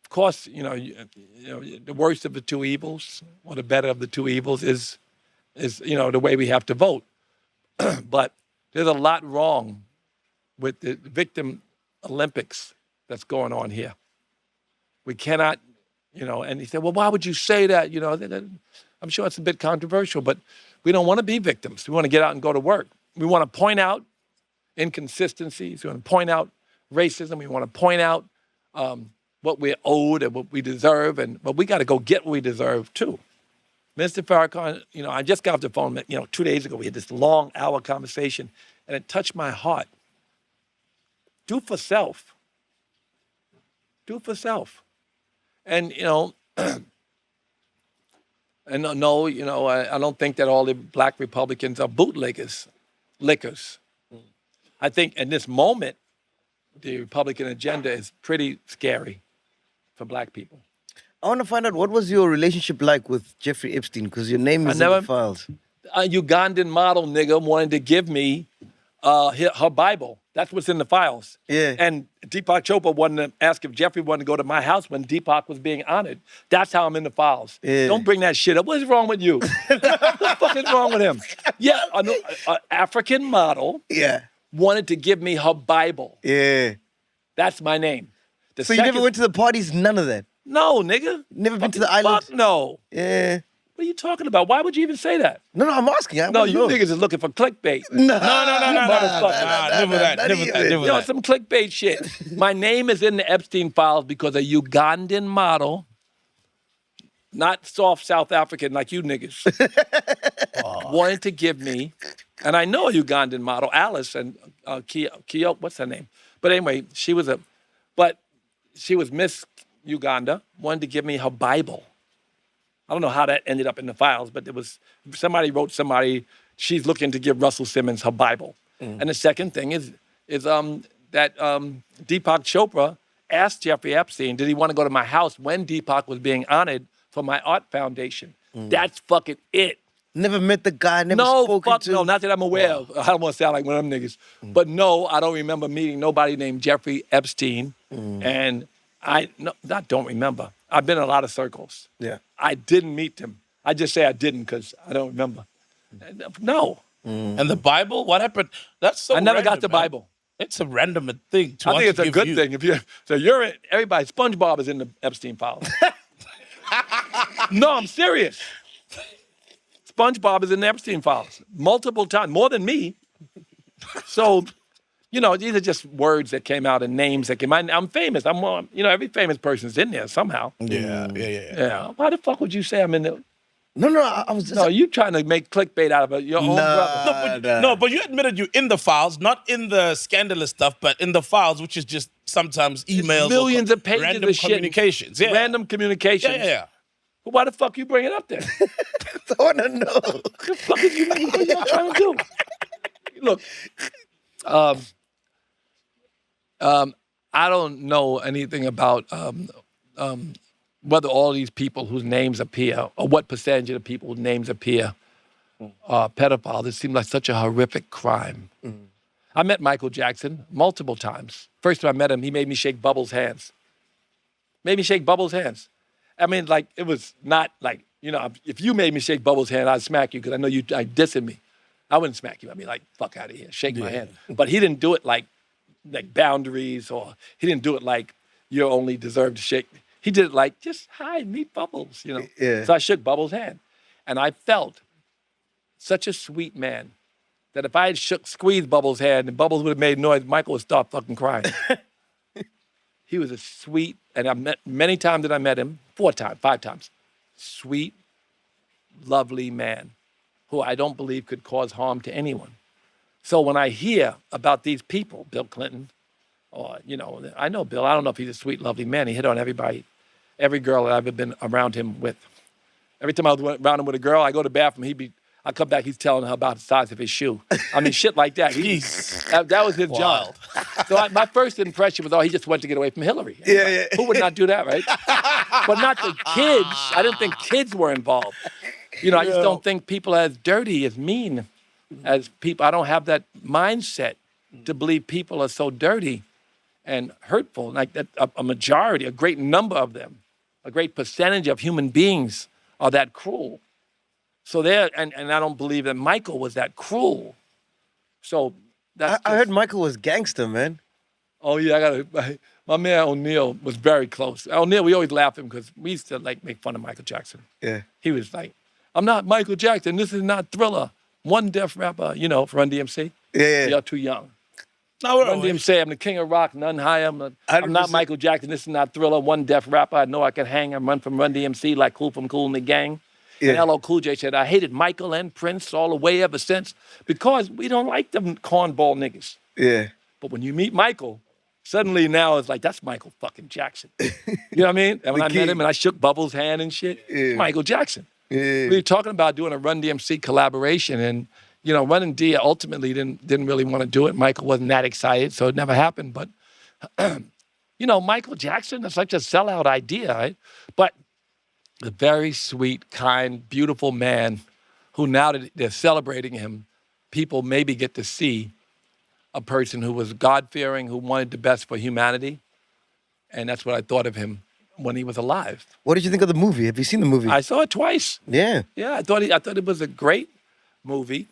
Of course, the worst of the two evils, or the better of the two evils, is the way we have to vote. But there's a lot wrong with the victim Olympics that's going on here. We cannot, and he said, well, why would you say that? I'm sure it's a bit controversial, but we don't want to be victims. We want to get out and go to work. We want to point out inconsistencies. We want to point out racism. We want to point out what we're owed and what we deserve, but we got to go get what we deserve too. Mr. Farrakhan, I just got off the phone, 2 days ago. We had this long hour conversation, and it touched my heart. Do for self. Do for self. And, and no, I don't think that all the black Republicans are bootleggers, lickers. I think in this moment, the Republican agenda is pretty scary for black people. I want to find out, what was your relationship like with Jeffrey Epstein? Because your name is in the files. A Ugandan model nigga wanted to give me her Bible. That's what's in the files. Yeah. And Deepak Chopra wanted to ask if Jeffrey wanted to go to my house when Deepak was being honored. That's how I'm in the files. Yeah. Don't bring that shit up. What is wrong with you? What the fuck is wrong with him? Yeah, an African model wanted to give me her Bible. Yeah. That's my name. So you never went to the parties, none of that? No, nigga. Never been to the island? Fuck no. Yeah. What are you talking about? Why would you even say that? No, I'm asking. No, you niggas is looking for clickbait. No, Never that. Some clickbait shit. My name is in the Epstein files because a Ugandan model, not soft South African like you niggas, wanted to give me, and I know a Ugandan model, Alice, and Kio, what's her name? But anyway, she was Miss Uganda, wanted to give me her Bible. I don't know how that ended up in the files, but somebody wrote she's looking to give Russell Simmons her Bible. And the second thing is that Deepak Chopra asked Jeffrey Epstein, did he want to go to my house when Deepak was being honored for my art foundation? That's fucking it. Never met the guy, never spoken to him? No, not that I'm aware of. I don't want to sound like one of them niggas. But no, I don't remember meeting nobody named Jeffrey Epstein. And I don't remember. I've been in a lot of circles. Yeah. I didn't meet them. I just say I didn't because I don't remember. No. And the Bible, what happened? That's so I never random, got the man. Bible. It's a random thing to I want think it's to a give good you. thing. Everybody, SpongeBob is in the Epstein files. No, I'm serious. SpongeBob is in the Epstein files multiple times, more than me. So You know, these are just words that came out and names that came out. I'm famous. Every famous person's in there somehow. Yeah. Why the fuck would you say I'm in there? No, I was just. No, you trying to make clickbait out of your own brother. No, but you admitted you're in the files, not in the scandalous stuff, but in the files, which is just sometimes emails, Millions of pages random of shit. communications. Yeah. Random communications. Yeah. Well, why the fuck you bring it up then? I want to know. What the fuck is you trying to do? Look, I don't know anything about whether all these people whose names appear, or what percentage of the people whose names appear, are pedophiles. It seems like such a horrific crime. I met Michael Jackson multiple times. First time I met him, he made me shake Bubbles' hands. Made me shake Bubbles' hands. I mean, like, it was not like, if you made me shake Bubbles' hand, I'd smack you because I know you dissing me. I wouldn't smack you. I'd be like, fuck out of here, shake my hand. But he didn't do it like boundaries, or he didn't do it like you only deserve to shake me. He did it like, just hi, meet Bubbles, Yeah. So I shook Bubbles' hand. And I felt such a sweet man that if I had squeezed Bubbles' hand and Bubbles would have made noise, Michael would start fucking crying. He was a sweet, and many times that I met him, 5 times, sweet, lovely man who I don't believe could cause harm to anyone. So when I hear about these people, Bill Clinton, or, I know Bill, I don't know if he's a sweet, lovely man. He hit on everybody, every girl that I've ever been around him with. Every time I was around him with a girl, I go to the bathroom, I come back, he's telling her about the size of his shoe. I mean, shit like that. That was his job. So my first impression was, he just went to get away from Hillary. Yeah. Who would not do that, right? But not the kids. I didn't think kids were involved. I just don't think people are as dirty, as mean as people. I don't have that mindset to believe people are so dirty and hurtful. Like that, a majority, a great number of them, a great percentage of human beings are that cruel. So and I don't believe that Michael was that cruel. So that's I heard Michael was gangster, man. Oh yeah, my man O'Neal was very close. O'Neal, we always laugh at him because we used to make fun of Michael Jackson. Yeah. He was like, I'm not Michael Jackson. This is not Thriller. One deaf rapper, for Run DMC. Yeah. You're too young. No, Run DMC, I'm the king of rock, none higher. I'm not Michael Jackson. This is not Thriller. One deaf rapper. I know I can hang. I run from Run DMC like Cool from Cool and the Gang. Yeah. And LL Cool J said, I hated Michael and Prince all the way ever since because we don't like them cornball niggas. Yeah. But when you meet Michael, suddenly now it's like, that's Michael fucking Jackson. You know what I mean? And when I met him and I shook Bubbles' hand and shit, it's Michael Jackson. Yeah. We were talking about doing a Run DMC collaboration, and Run D ultimately didn't really want to do it. Michael wasn't that excited, so it never happened. But Michael Jackson is such a sellout idea, right? But a very sweet, kind, beautiful man who now that they're celebrating him, people maybe get to see a person who was God-fearing, who wanted the best for humanity. And that's what I thought of him when he was alive. What did you think of the movie? Have you seen the movie? I saw it twice. Yeah. Yeah, I thought it was a great movie.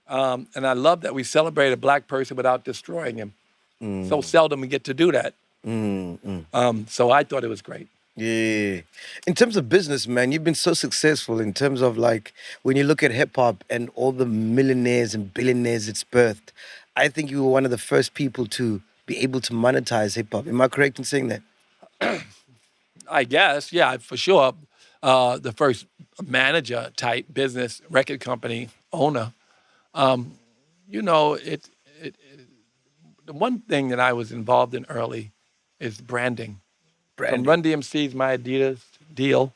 And I love that we celebrate a black person without destroying him. So seldom we get to do that. So I thought it was great. Yeah. In terms of business, man, you've been so successful in terms of when you look at hip hop and all the millionaires and billionaires it's birthed. I think you were one of the first people to be able to monetize hip hop. Am I correct in saying that? I guess, yeah, for sure. The first manager type business record company owner. The one thing that I was involved in early is branding. From Run DMC's My Adidas deal,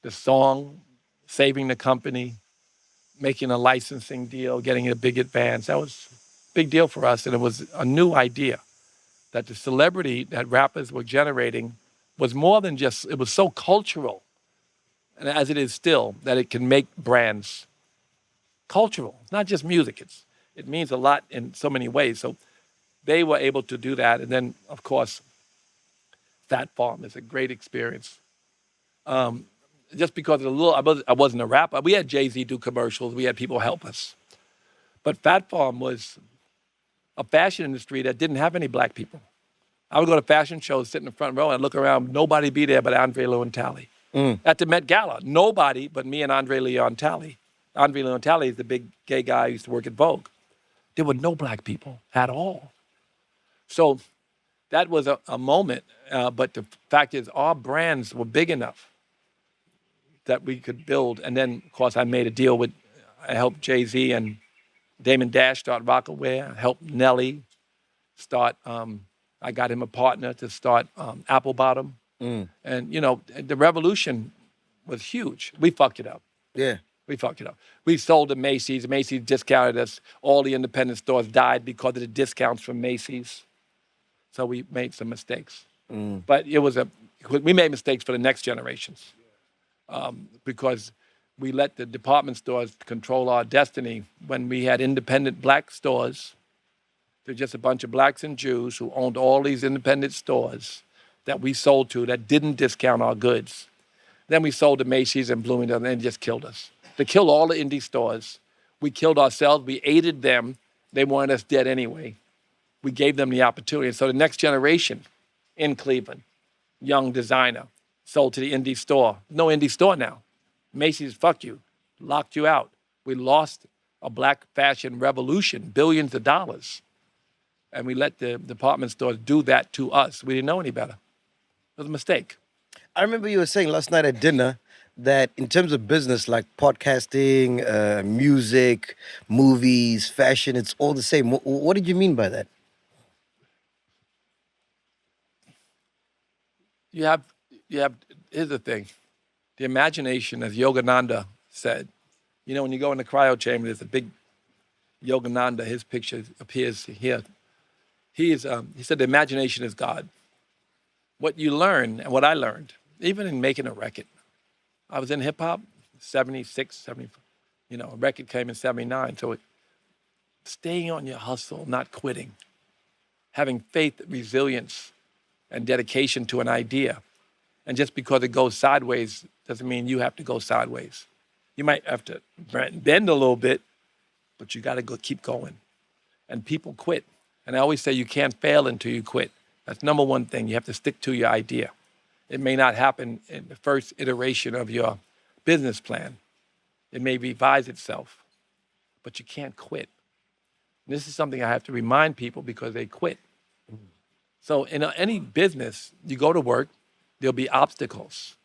the song, saving the company, making a licensing deal, getting a big advance. That was a big deal for us. And it was a new idea that the celebrity that rappers were generating was more than just, it was so cultural, and as it is still, that it can make brands cultural. It's not just music. It means a lot in so many ways. So they were able to do that. And then, of course, Fat Farm is a great experience. Just because I wasn't a rapper. We had Jay-Z do commercials. We had people help us. But Fat Farm was a fashion industry that didn't have any black people. I would go to fashion shows, sit in the front row, and I'd look around, nobody be there but Andre Leon Talley. At the Met Gala, nobody but me and Andre Leon Talley. Andre Leon Talley is the big gay guy who used to work at Vogue. There were no black people at all. So that was a moment. But the fact is, our brands were big enough that we could build. And then, of course, I made a deal with, I helped Jay-Z and Damon Dash start Rockaware. I helped Nelly start, I got him a partner to start Apple Bottom. And, you know, the revolution was huge. We fucked it up. Yeah. We fucked it up. We sold to Macy's. Macy's discounted us. All the independent stores died because of the discounts from Macy's. So we made some mistakes. But it was we made mistakes for the next generations because we let the department stores control our destiny when we had independent black stores. They're just a bunch of blacks and Jews who owned all these independent stores that we sold to that didn't discount our goods. Then we sold to Macy's and Bloomingdale, and they just killed us. They killed all the indie stores. We killed ourselves. We aided them. They wanted us dead anyway. We gave them the opportunity. And so the next generation in Cleveland, young designer, sold to the indie store. No indie store now. Macy's, fuck you, locked you out. We lost a black fashion revolution, billions of dollars. And we let the department stores do that to us. We didn't know any better. It was a mistake. I remember you were saying last night at dinner that in terms of business, like podcasting, music, movies, fashion, it's all the same. What did you mean by that? You have, here's the thing. The imagination, as Yogananda said, you know, when you go in the cryo chamber, there's a big Yogananda, his picture appears here. He said the imagination is God. What you learn, and what I learned, even in making a record, I was in hip hop, 76, 70, you know, a record came in 79. So staying on your hustle, not quitting, having faith, resilience, and dedication to an idea. And just because it goes sideways doesn't mean you have to go sideways. You might have to bend a little bit, but you got to go keep going. And people quit. And I always say you can't fail until you quit. That's number one thing. You have to stick to your idea. It may not happen in the first iteration of your business plan. It may revise itself, but you can't quit. And this is something I have to remind people because they quit. So in any business, you go to work, there'll be obstacles.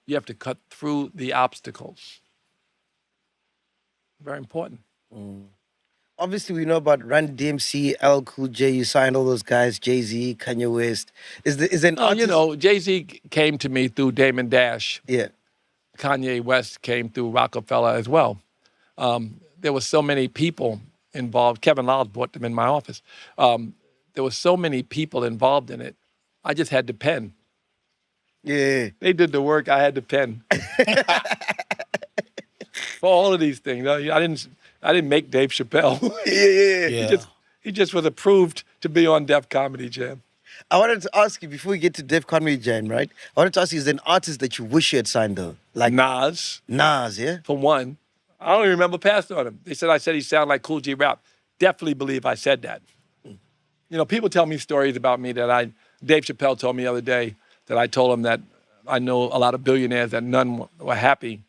You have to cut through the obstacles. Very important. Obviously, we know about Run DMC, LL Cool J. You signed all those guys, Jay-Z, Kanye West. Is an artist... you know, Jay-Z came to me through Damon Dash. Yeah. Kanye West came through Rockefeller as well. There were so many people involved. Kevin Lyles brought them in my office. There were so many people involved in it. I just had to pen. Yeah. They did the work. I had to pen. For all of these things. I didn't make Dave Chappelle. Yeah. He just was approved to be on Def Comedy Jam. I wanted to ask you, before we get to Def Comedy Jam, right? I wanted to ask you, is there an artist that you wish you had signed, though? Like Nas, yeah? for one. I don't even remember passing on him. I said he sounded like Cool G Rap. Definitely believe I said that. You know, people tell me stories about me that Dave Chappelle told me the other day that I told him that I know a lot of billionaires that none were happy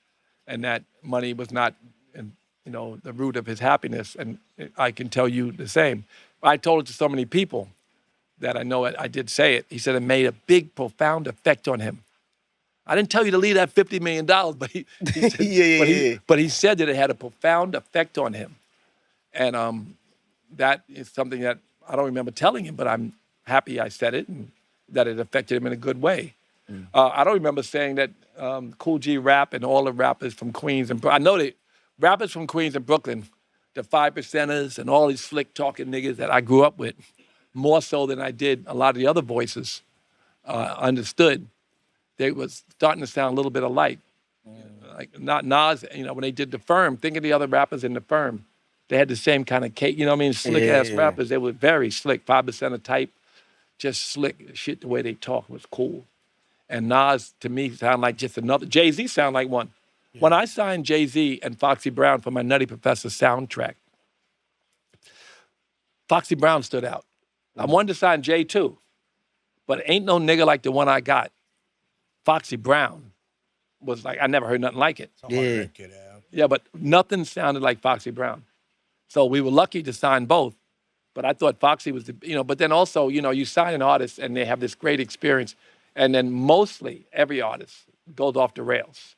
and that money was not, you know, the root of his happiness. And I can tell you the same. I told it to so many people that I know I did say it. He said it made a big, profound effect on him. I didn't tell you to leave that $50 million, but he said, but he said that it had a profound effect on him. And that is something that I don't remember telling him, but I'm happy I said it and that it affected him in a good way. I don't remember saying that Cool G Rap and all the rappers from Queens and I know that rappers from Queens and Brooklyn, the 5%ers and all these slick talking niggas that I grew up with, more so than I did a lot of the other voices understood. They was starting to sound a little bit alike. Like not Nas, you know, when they did The Firm, think of the other rappers in The Firm. They had the same kind of cake, you know what I mean? Slick-ass rappers. They were very slick, 5%er type, just slick. Shit, the way they talk was cool. And Nas, to me, sounded like just another. Jay-Z sounded like one. Yeah. When I signed Jay-Z and Foxy Brown for my Nutty Professor soundtrack, Foxy Brown stood out. I wanted to sign Jay too, but ain't no nigga like the one I got. Foxy Brown was like, I never heard nothing like it. Yeah. Yeah, but nothing sounded like Foxy Brown. So we were lucky to sign both. But I thought Foxy was but then also, you sign an artist and they have this great experience. And then mostly every artist goes off the rails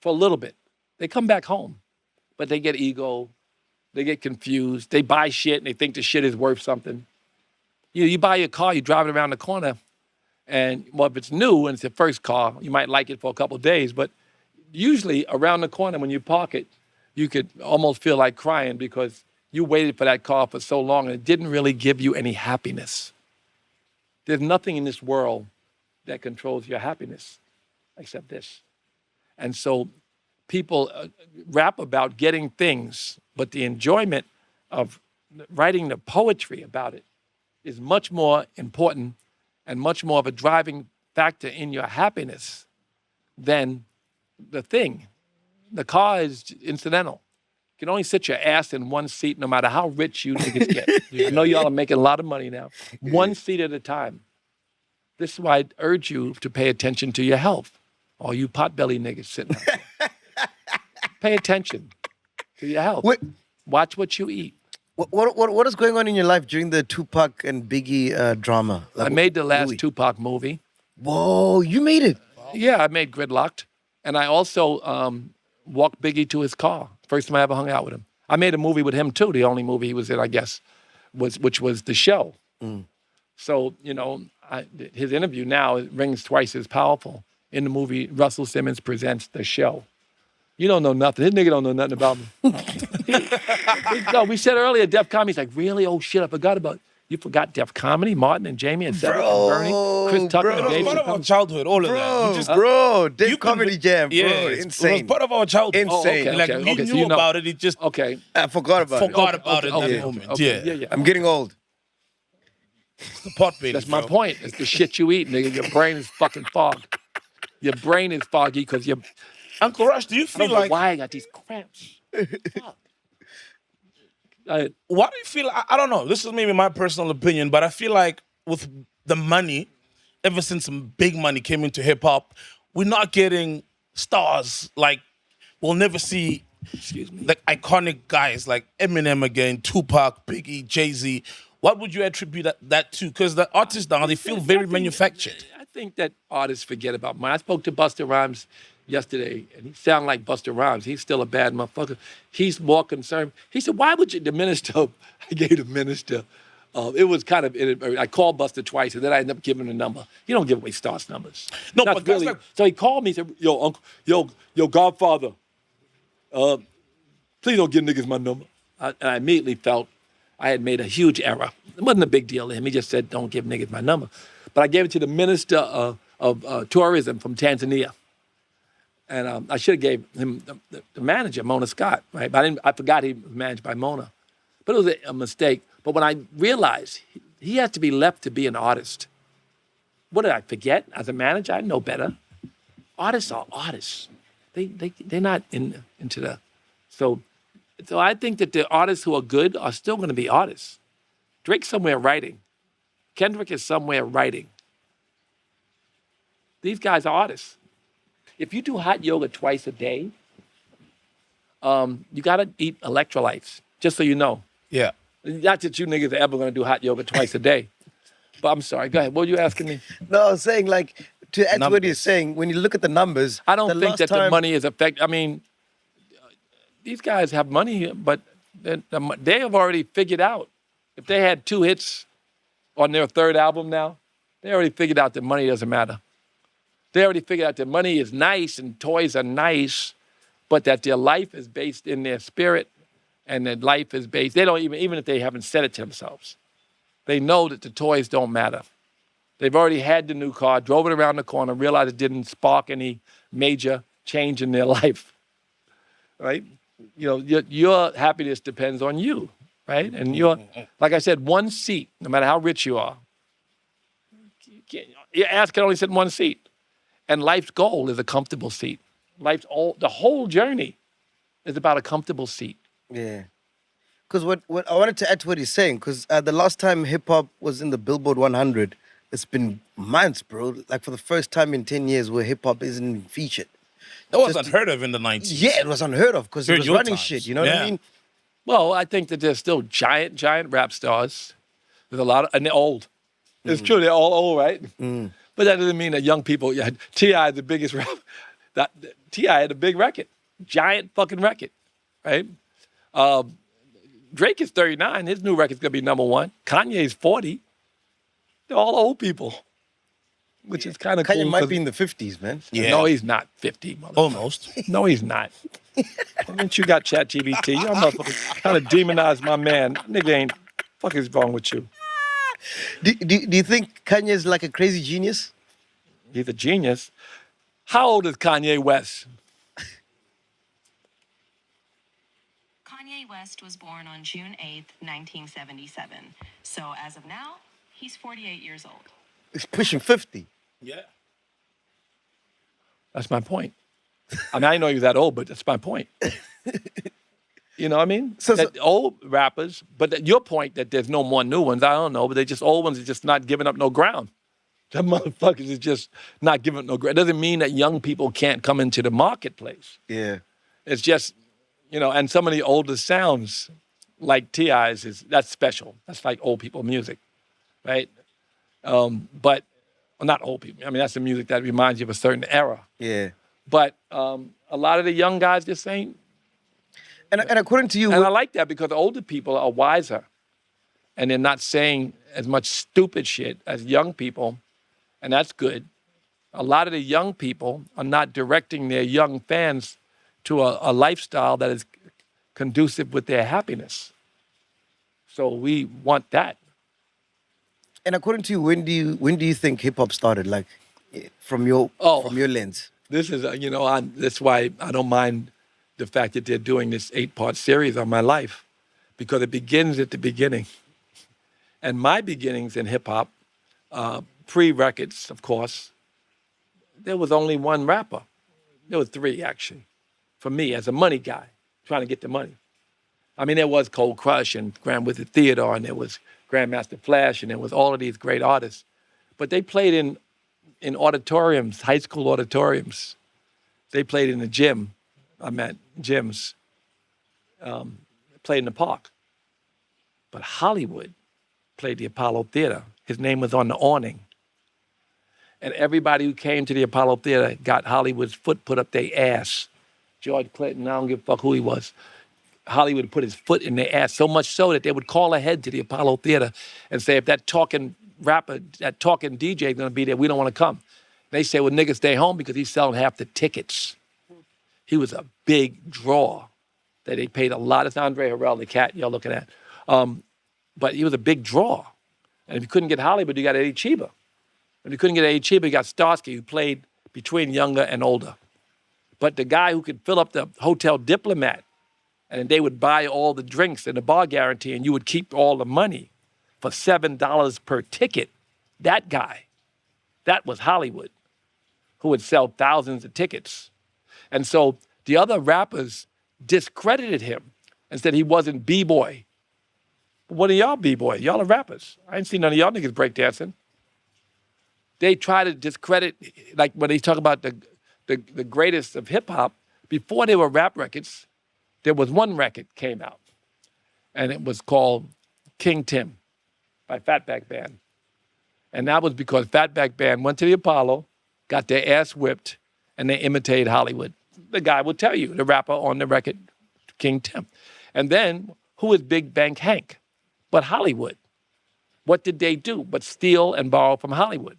for a little bit. They come back home, but they get ego, they get confused, they buy shit and they think the shit is worth something. You buy your car, you drive it around the corner, and if it's new and it's your first car, you might like it for a couple of days, but usually around the corner when you park it, you could almost feel like crying because you waited for that car for so long and it didn't really give you any happiness. There's nothing in this world that controls your happiness except this. And so people rap about getting things, but the enjoyment of writing the poetry about it is much more important and much more of a driving factor in your happiness than the thing. The car is incidental. You can only sit your ass in one seat no matter how rich you niggas get. I know y'all are making a lot of money now. One seat at a time. This is why I urge you to pay attention to your health. All you potbelly niggas sitting out there. Pay attention to your health. Watch what you eat. What is going on in your life during the Tupac and Biggie drama? I made the last Tupac movie. Whoa, you made it. Yeah, I made Gridlocked. And I also walked Biggie to his car. First time I ever hung out with him. I made a movie with him too. The only movie he was in, I guess, which was The Show. So, his interview now rings twice as powerful. In the movie, Russell Simmons presents The Show. You don't know nothing. This nigga don't know nothing about me. No, we said earlier, Def Comedy's like, really? Oh, shit, I forgot about it. You forgot Def Comedy, Martin and Jamie and Cedric and Bernie, Chris Tucker and Dave. It was part of our childhood, all of that. Def Comedy Jam, bro. Insane. It was part of our childhood. Insane. We knew about it. It just I forgot about it. Forgot about it at that moment. Yeah. I'm getting old. The pot belly. That's my point. It's the shit you eat, nigga. Your brain is fucking fogged. Your brain is foggy because you're... Uncle Rush, do you feel like... why I got these cramps. Fuck. Why do you feel... I don't know. This is maybe my personal opinion, but I feel like with the money, ever since some big money came into hip-hop, we're not getting stars. Like, we'll never see... like iconic guys like Eminem again, Tupac, Biggie, Jay-Z. What would you attribute that to? Because the artists now, they feel very manufactured. I think that artists forget about money. I spoke to Busta Rhymes yesterday, and he sounded like Busta Rhymes. He's still a bad motherfucker. He's more concerned. He said, why would you, the minister, I gave the minister, it was kind of, I called Busta twice, and then I ended up giving him a number. You don't give away stars numbers. No, but really, so he called me and said, yo, uncle, yo, Godfather, please don't give niggas my number. And I immediately felt I had made a huge error. It wasn't a big deal to him. He just said, don't give niggas my number. But I gave it to the minister of tourism from Tanzania. And I should have gave him the manager, Mona Scott, right? But I forgot he was managed by Mona. But it was a mistake. But when I realized he has to be left to be an artist. What did I forget? As a manager, I know better. Artists are artists. They're not into the... So I think that the artists who are good are still going to be artists. Drake's somewhere writing. Kendrick is somewhere writing. These guys are artists. If you do hot yoga twice a day, you got to eat electrolytes, just so you know. Yeah. Not that you niggas are ever going to do hot yoga twice a day. But I'm sorry. Go ahead. What were you asking me? No, I was saying, like, to add to what you're saying, when you look at the numbers... I don't think that the money is affected. I mean, these guys have money, but they have already figured out. If they had 2 hits on their 3rd album now, they already figured out that money doesn't matter. They already figured out that money is nice and toys are nice, but that their life is based in their spirit and that life is based, they don't even if they haven't said it to themselves, they know that the toys don't matter. They've already had the new car, drove it around the corner, realized it didn't spark any major change in their life, right? You know, your happiness depends on you, right? And like I said, one seat, no matter how rich you are, your ass can only sit in one seat. And life's goal is a comfortable seat. The whole journey is about a comfortable seat. Yeah. Because what I wanted to add to what he's saying, because the last time hip-hop was in the Billboard 100, it's been months, bro. Like for the first time in 10 years where hip-hop isn't featured. That was unheard of in the 90s. Yeah, it was unheard of because it was running times. shit, you know what I mean? Well, I think that there's still giant rap stars. There's a lot of, and they're old. It's true, they're all old, right? But that doesn't mean that young people, T.I. is the biggest rap. T.I. had a big record, giant fucking record, right? Drake is 39. His new record's gonna be #1. Kanye's 40. They're all old people, which is kind of cool. Kanye might be in the 50s, man. Yeah. No, he's not 50, motherfucker. Almost. No, he's not. Haven't you got ChatGPT? You motherfucker kind of demonize my man. Nigga ain't. Fuck is wrong with you? Do you think Kanye is like a crazy genius? He's a genius. How old is Kanye West? Kanye West was born on June 8th, 1977. So as of now, he's 48 years old. He's pushing 50. Yeah. That's my point. I mean, I didn't know he was that old, but that's my point. You know what I mean? So- That old rappers, but your point that there's no more new ones, I don't know, but they're just old ones are just not giving up no ground. Them motherfuckers is just not giving up no ground. It doesn't mean that young people can't come into the marketplace. Yeah. It's just, and some of the older sounds, like T.I.'s, that's special. That's like old people music, right? But not old people. I mean, that's the music that reminds you of a certain era. Yeah. But a lot of the young guys just ain't. And according to you, And I like that because older people are wiser. And they're not saying as much stupid shit as young people. And that's good. A lot of the young people are not directing their young fans to a lifestyle that is conducive with their happiness. So we want that. and according to you, when do you think hip hop started? Like, from your lens. This is, that's why I don't mind the fact that they're doing this 8-part series on my life, because it begins at the beginning. And my beginnings in hip hop, pre-records, of course, there was only one rapper. There was 3, actually, for me as a money guy, trying to get the money. I mean, there was Cold Crush and Grand Wizard Theodore, and there was Grandmaster Flash, and there was all of these great artists. But they played in auditoriums, high school auditoriums. They played in the gym. I'm at gyms. Played in the park. But Hollywood played the Apollo Theater. His name was on the awning. And everybody who came to the Apollo Theater got Hollywood's foot put up their ass. George Clinton, I don't give a fuck who he was. Hollywood put his foot in their ass, so much so that they would call ahead to the Apollo Theater and say, if that talking rapper, that talking DJ is going to be there, we don't want to come. They say, well, nigga, stay home because he's selling half the tickets. He was a big draw that they paid a lot. It's Andre Harrell, the cat y'all looking at. But he was a big draw. And if you couldn't get Hollywood, you got Eddie Chiba. If you couldn't get Eddie Chiba, you got Starsky, who played between younger and older. But the guy who could fill up the Hotel Diplomat, and they would buy all the drinks and the bar guarantee, and you would keep all the money for $7 per ticket. That guy, that was Hollywood, who would sell thousands of tickets. And so the other rappers discredited him and said he wasn't B-boy. But what are y'all B-boy? Y'all are rappers. I ain't seen none of y'all niggas breakdancing. They try to discredit, like when they talk about the greatest of hip-hop, before they were rap records, there was one record came out, and it was called King Tim by Fatback Band. And that was because Fatback Band went to the Apollo, got their ass whipped, and they imitated Hollywood. The guy will tell you, the rapper on the record, King Tim. And then, who is Big Bank Hank? But Hollywood. What did they do but steal and borrow from Hollywood?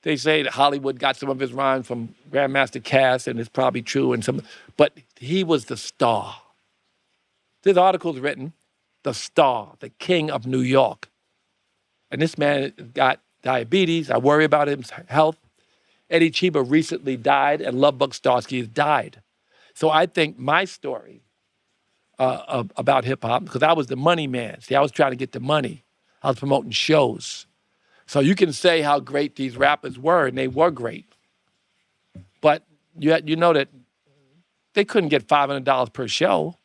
They say that Hollywood got some of his rhymes from Grandmaster Cass, and it's probably true, but he was the star. There's articles written, the star, the king of New York. And this man got diabetes. I worry about his health. Eddie Chiba recently died, and Love Bug Starsky has died. So I think my story about hip-hop, because I was the money man. See, I was trying to get the money. I was promoting shows. So you can say how great these rappers were, and they were great. But you know that they couldn't get $500 per show.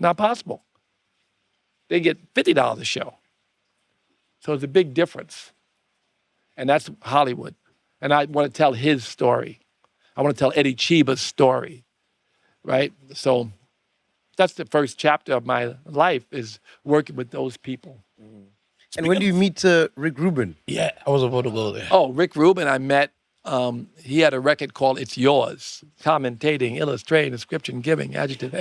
Not possible. They get $50 a show. So it's a big difference. And that's Hollywood. And I want to tell his story. I want to tell Eddie Chiba's story, right? So that's the first chapter of my life is working with those people. And when do you meet Rick Rubin? Yeah, I was about to go there. Oh, Rick Rubin, I met. He had a record called It's Yours, commentating, illustrating, description, giving, adjective,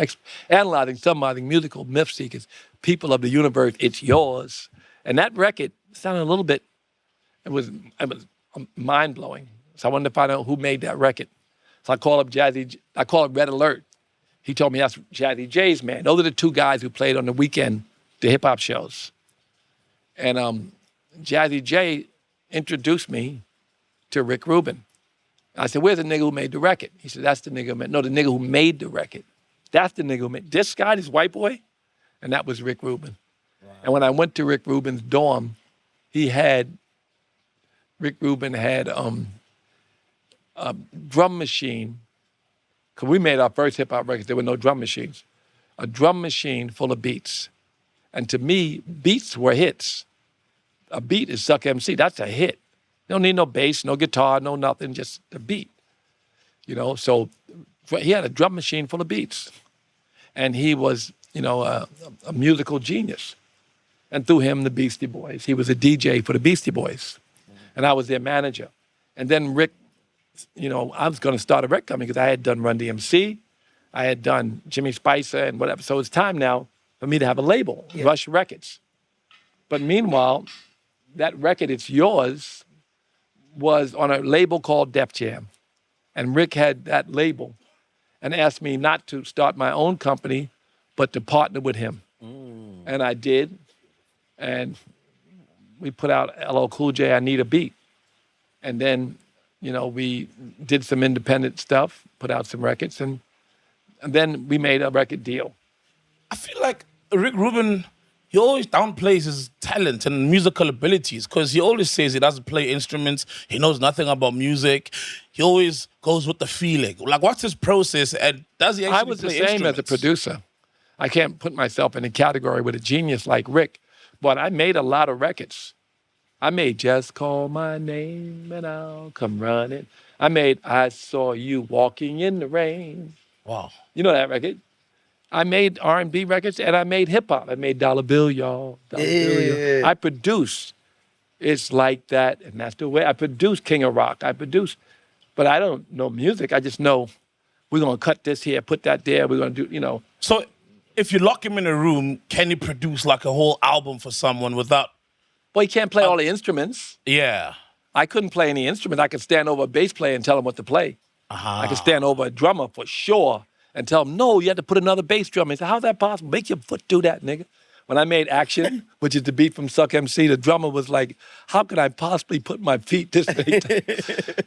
analyzing, summarizing, musical, myth seekers, people of the universe, it's yours. And that record sounded a little bit, it was mind-blowing. So I wanted to find out who made that record. So I called up I called up Red Alert. He told me that's Jazzy J's man. Those are the two guys who played on the weekend, the hip-hop shows. And Jazzy J introduced me to Rick Rubin. I said, where's the nigga who made the record? He said, that's the nigga who made, no, the nigga who made the record. That's the nigga who made, this guy, this white boy, and that was Rick Rubin. Wow. And when I went to Rick Rubin's dorm, Rick Rubin had a drum machine, because we made our first hip hop records, there were no drum machines. A drum machine full of beats. And to me, beats were hits. A beat is Suck MC, that's a hit. You don't need no bass, no guitar, no nothing, just a beat. You know, so he had a drum machine full of beats. And he was, you know, a musical genius. And through him, the Beastie Boys. He was a DJ for the Beastie Boys. And I was their manager. And then Rick, you know, I was going to start a record company because I had done Run DMC, I had done Jimmy Spicer and whatever. So it's time now for me to have a label, Rush Records. But meanwhile, that record, It's Yours, was on a label called Def Jam. And Rick had that label and asked me not to start my own company, but to partner with him. And I did. And we put out LL Cool J, I Need a Beat. And then, you know, we did some independent stuff, put out some records, and then we made a record deal. I feel like Rick Rubin, he always downplays his talent and musical abilities because he always says he doesn't play instruments, he knows nothing about music. He always goes with the feeling. Like, what's his process, and does he actually play instruments? I was the same as a producer. I can't put myself in a category with a genius like Rick, but I made a lot of records. I made Just Call My Name and I'll Come Running. I made I Saw You Walking in the Rain. Wow. You know that record? I made R&B records and I made hip-hop. I made Dollar Bill, y'all. Dollar Bill, y'all. I produced It's Like That, and that's the way. I produced King of Rock. But I don't know music. I just know we're going to cut this here, put that there. We're going to do, you know. So if you lock him in a room, can he produce like a whole album for someone without... Well, he can't play all the instruments. Yeah. I couldn't play any instrument. I could stand over a bass player and tell him what to play. I could stand over a drummer for sure and tell him, no, you have to put another bass drum in. He said, how's that possible? Make your foot do that, nigga. When I made Action, which is the beat from Suck MC, the drummer was like, how could I possibly put my feet this way?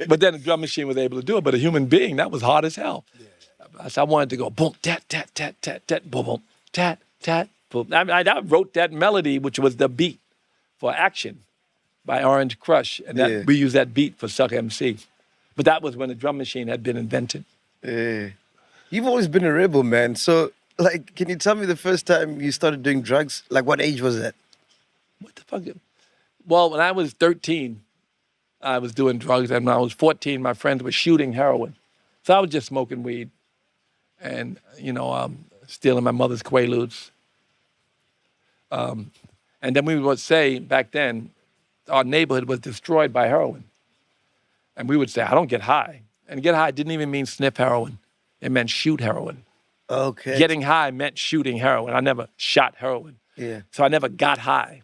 But then the drum machine was able to do it. But a human being, that was hard as hell. Yeah. So I wanted to go boom, tat, tat, tat, tat, tat, boom, boom, tat, tat, boom. I wrote that melody, which was the beat for Action by Orange Crush. And we used that beat for Suck MC. But that was when the drum machine had been invented. You've always been a rebel, man. So, like, can you tell me the first time you started doing drugs? Like, what age was that? What the fuck? Well, when I was 13, I was doing drugs. And when I was 14, my friends were shooting heroin. So I was just smoking weed and, you know, stealing my mother's Quaaludes. And then we would say, back then, our neighborhood was destroyed by heroin. And we would say, I don't get high. And get high didn't even mean sniff heroin. It meant shoot heroin. Okay. Getting high meant shooting heroin. I never shot heroin. Yeah. So I never got high.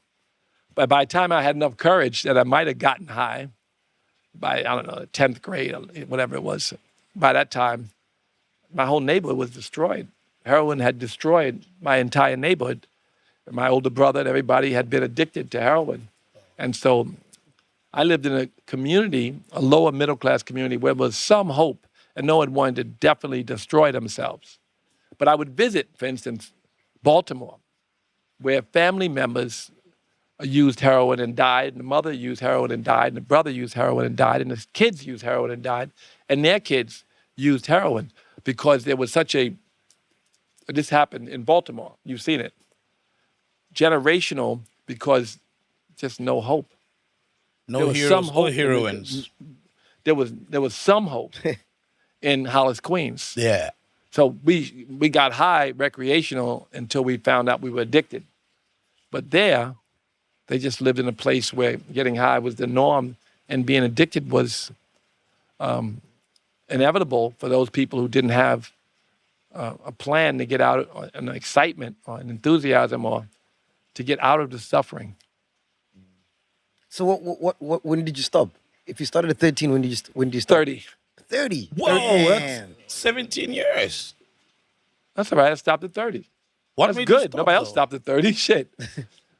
But by the time I had enough courage that I might have gotten high, by, I don't know, 10th grade or whatever it was, by that time, my whole neighborhood was destroyed. Heroin had destroyed my entire neighborhood. My older brother and everybody had been addicted to heroin. And so I lived in a community, a lower middle class community where there was some hope and no one wanted to definitely destroy themselves. But I would visit, for instance, Baltimore, where family members used heroin and died, and the mother used heroin and died, and the brother used heroin and died, and the kids used heroin and died, and their kids used heroin because there was such a, this happened in Baltimore, you've seen it, generational, because just no hope. No heroes, no heroines. There was some hope in Hollis, Queens. Yeah. So we got high recreational until we found out we were addicted. But there, they just lived in a place where getting high was the norm, and being addicted was inevitable for those people who didn't have a plan to get out, an excitement or an enthusiasm, or to get out of the suffering. So what when did you stop? If you started at 13, when did you stop? 30. 30. Whoa, Damn. that's 17 years. That's all right. I stopped at 30. What That's made you good. stop, Nobody else though? stopped at 30. Shit.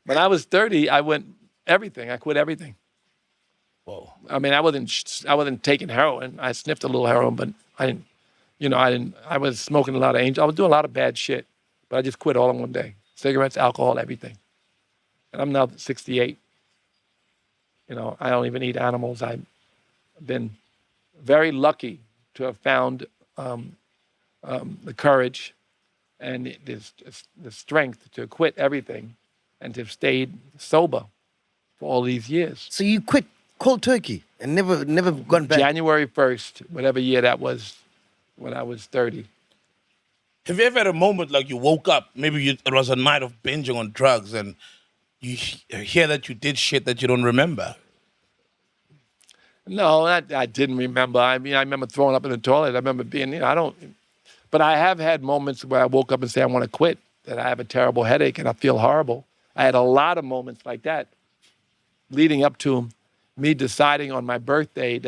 When I was 30, I went everything. I quit everything. Whoa. I mean, I wasn't taking heroin. I sniffed a little heroin, but I didn't. I was smoking a lot of angel. I was doing a lot of bad shit, but I just quit all in one day. Cigarettes, alcohol, everything. And I'm now 68. I don't even eat animals. I've been very lucky to have found the courage and the strength to quit everything and to have stayed sober for all these years. So you quit cold turkey and never gone back. January 1st, whatever year that was, when I was 30. Have you ever had a moment like you woke up, maybe it was a night of binging on drugs, and you hear that you did shit that you don't remember? No, I didn't remember. I mean, I remember throwing up in the toilet. I remember being, but I have had moments where I woke up and say, I want to quit, that I have a terrible headache and I feel horrible. I had a lot of moments like that leading up to me deciding on my birthday,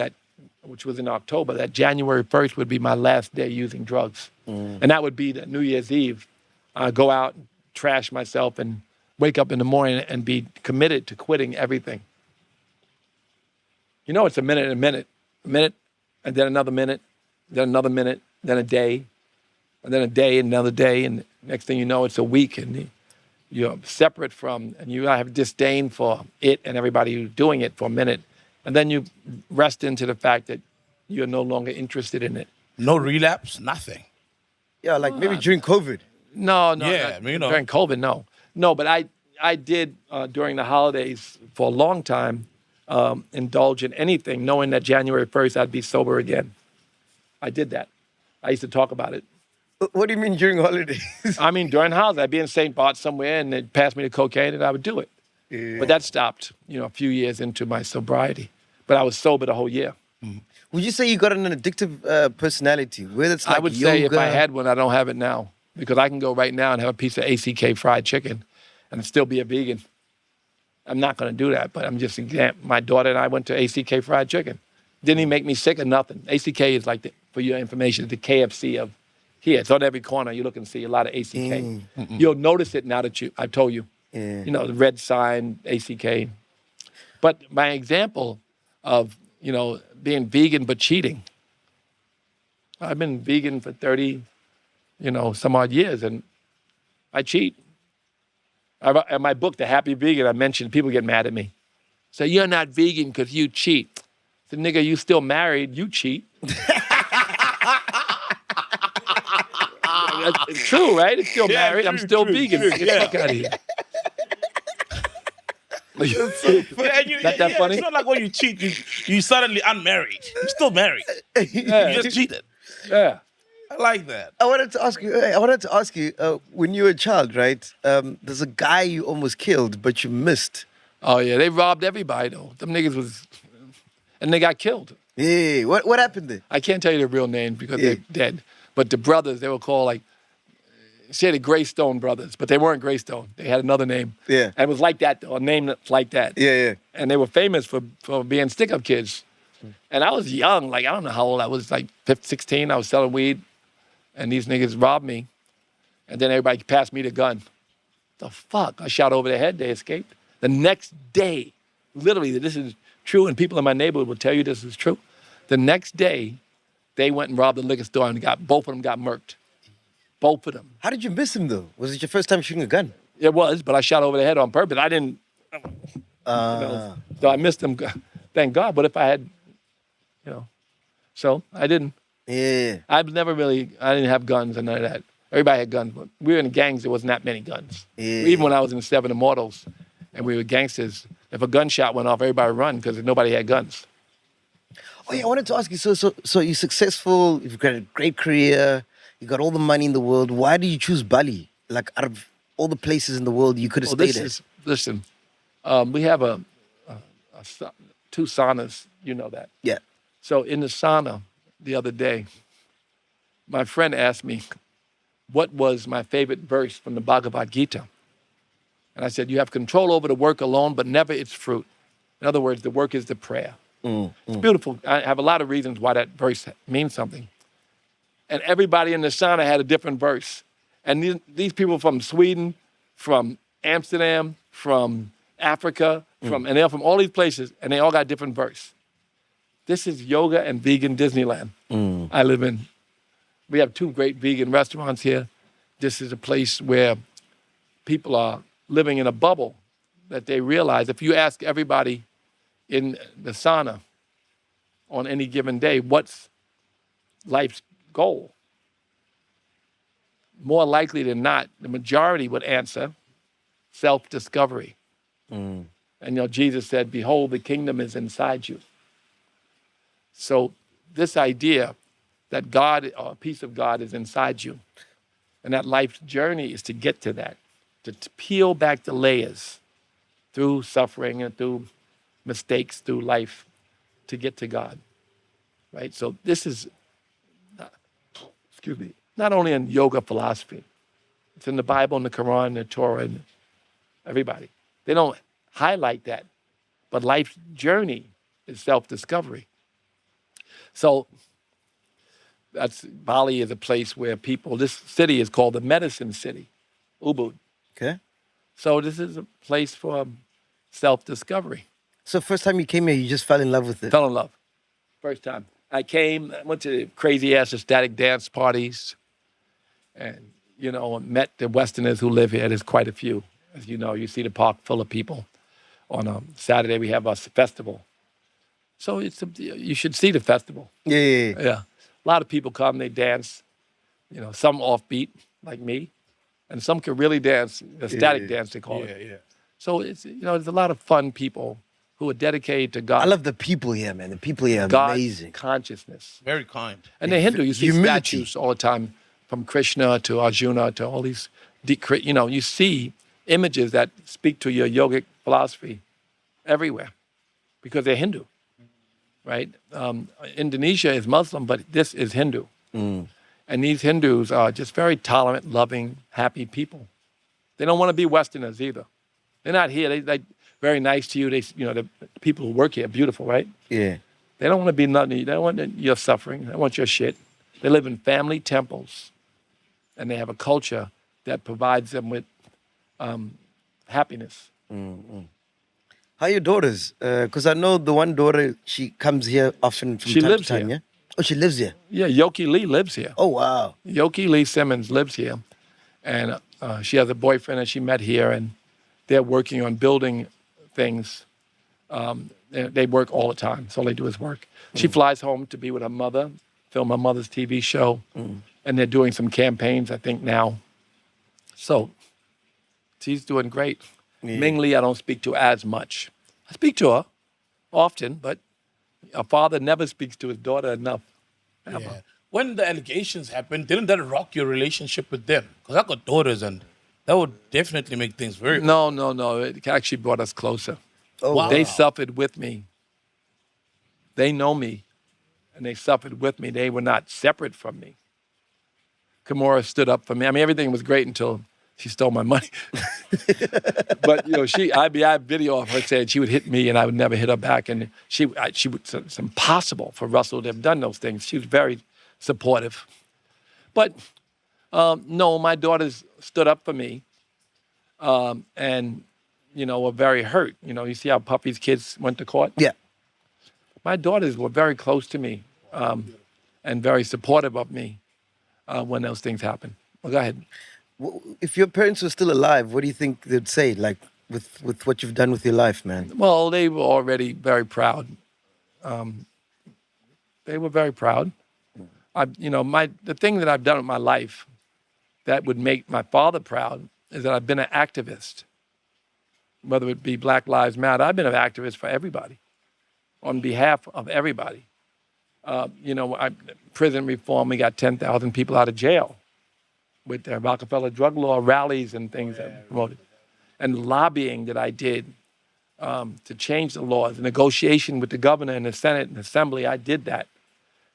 which was in October, that January 1st would be my last day using drugs. And that would be the New Year's Eve. I'd go out, trash myself, and wake up in the morning and be committed to quitting everything. It's a minute, and then another minute, then another minute, then a day, and then a day, and another day, and next thing you know, it's a week, and you're separate from, and you have disdain for it and everybody who's doing it for a minute, and then you rest into the fact that you're no longer interested in it. No relapse, nothing. Yeah, like maybe during COVID. No, Yeah, during COVID, no. No, but I did during the holidays for a long time indulge in anything, knowing that January 1st I'd be sober again. I did that. I used to talk about it. What do you mean during holidays? I mean, during holidays, I'd be in St. Bart somewhere and they'd pass me the cocaine and I would do it. Yeah. But that stopped, a few years into my sobriety. But I was sober the whole year. Would you say you got an addictive personality? Whether it's like I would say if I yoga- had one, I don't have it now. Because I can go right now and have a piece of ACK fried chicken and still be a vegan. I'm not going to do that, but I'm just, my daughter and I went to ACK fried chicken. Didn't even make me sick or nothing. ACK is like, for your information, the KFC of here. It's on every corner. You look and see a lot of ACK. You'll notice it now that I've told you. Yeah. The red sign, ACK. But my example of, being vegan but cheating. I've been vegan for 30, some odd years, and I cheat. In my book, The Happy Vegan, I mentioned people get mad at me. So you're not vegan because you cheat. So nigga, you still married, you cheat. It's true, right? It's still married. I'm still vegan. Get the fuck out of here. Not that funny? It's not like when you cheat, you suddenly unmarried. You're still married. Yeah. You just cheated. Yeah. I like that. I wanted to ask you, when you were a child, right? There's a guy you almost killed, but you missed. Oh yeah, they robbed everybody though. Them niggas and they got killed. Yeah. What happened there? I can't tell you their real names because Yeah. they're dead. But the brothers, they were called say the Greystone brothers, but they weren't Greystone. They had another name. Yeah. And it was like that, though, a name that's like that. Yeah. And they were famous for being stick-up kids. And I was young, I don't know how old I was, 16. I was selling weed, and these niggas robbed me. And then everybody passed me the gun. The fuck? I shot over their head. They escaped. The next day, literally, this is true, and people in my neighborhood will tell you this is true. The next day, they went and robbed the liquor store, and both of them got murked. Both of them. How did you miss him though? Was it your first time shooting a gun? It was, but I shot over the head on purpose. I didn't. So I missed them. Thank God. But if I had, so I didn't. Yeah. I didn't have guns and none of that. Everybody had guns, but we were in gangs. There wasn't that many guns. Yeah. Even when I was in Seven Immortals, and we were gangsters, if a gunshot went off, everybody would run because nobody had guns. Oh yeah, I wanted to ask you. So you're successful. You've got a great career. You got all the money in the world. Why did you choose Bali? Like out of all the places in the world, you could have stayed there. Listen, we have two saunas. You know that. Yeah. So in the sauna the other day, my friend asked me, what was my favorite verse from the Bhagavad Gita? And I said, you have control over the work alone, but never its fruit. In other words, the work is the prayer. It's beautiful. I have a lot of reasons why that verse means something. And everybody in the sauna had a different verse. And these people from Sweden, from Amsterdam, from Africa, and they're from all these places, and they all got different verse. This is yoga and vegan Disneyland I live in. We have 2 great vegan restaurants here. This is a place where people are living in a bubble that they realize if you ask everybody in the sauna on any given day, what's life's goal? More likely than not, the majority would answer self-discovery. And Jesus said, behold, the kingdom is inside you. So this idea that God, or a piece of God is inside you, and that life's journey is to get to that, to peel back the layers through suffering and through mistakes, through life, to get to God, right? So this is, not only in yoga philosophy, it's in the Bible and the Quran and the Torah and everybody. They don't highlight that, but life's journey is self-discovery. So Bali is a place where this city is called the medicine city, Ubud. Okay. So this is a place for self-discovery. So first time you came here, you just fell in love with it? Fell in love. First time. I went to crazy-ass ecstatic dance parties and, met the Westerners who live here. There's quite a few. As you know, you see the park full of people. On a Saturday, we have a festival. So you should see the festival. Yeah. A lot of people come, they dance, some offbeat, like me, and some can really dance, ecstatic dance, they call it. Yeah. So it's, there's a lot of fun people who are dedicated to God. I love the people here, man. The people here are God's amazing. Consciousness. Very kind. And they're Hindu. You see Humility. statues all the time, from Krishna to Arjuna to all these, you see images that speak to your yogic philosophy everywhere because they're Hindu. Right? Indonesia is Muslim, but this is Hindu. And these Hindus are just very tolerant, loving, happy people. They don't want to be Westerners either. They're not here. They're very nice to you. The people who work here are beautiful, right? Yeah. They don't want to be nothing. They don't want your suffering. They want your shit. They live in family temples, and they have a culture that provides them with happiness. How are your daughters? Because I know the one daughter, she comes here often from She time lives to time, here. yeah? Oh, she lives here? Yeah, Yoki Lee lives here. Oh, wow. Yoki Lee Simmons lives here. And she has a boyfriend that she met here, and they're working on building things. They work all the time. That's all they do is work. She flies home to be with her mother, film her mother's TV show, and they're doing some campaigns, I think, now. So she's doing great. Yeah. Ming Lee, I don't speak to as much. I speak to her often, but a father never speaks to his daughter enough. Ever. Yeah. When the allegations happened, didn't that rock your relationship with them? Because I got daughters, and that would definitely make things very... No. It actually brought us closer. Oh, wow. They suffered with me. They know me, and they suffered with me. They were not separate from me. Kimura stood up for me. I mean, everything was great until she stole my money. But, I have video of her saying she would hit me and I would never hit her back. And it's impossible for Russell to have done those things. She was very supportive. But, no, my daughters stood up for me and, were very hurt. You see how Puffy's kids went to court? Yeah. My daughters were very close to me and very supportive of me when those things happened. Well, go ahead. If your parents were still alive, what do you think they'd say, like, with what you've done with your life, man? Well, they were already very proud. They were very proud. The thing that I've done with my life that would make my father proud is that I've been an activist. Whether it be Black Lives Matter, I've been an activist for everybody, on behalf of everybody. Prison reform, we got 10,000 people out of jail with the Rockefeller drug law rallies and things that we promoted. And lobbying that I did to change the laws, negotiation with the governor and the Senate and Assembly, I did that.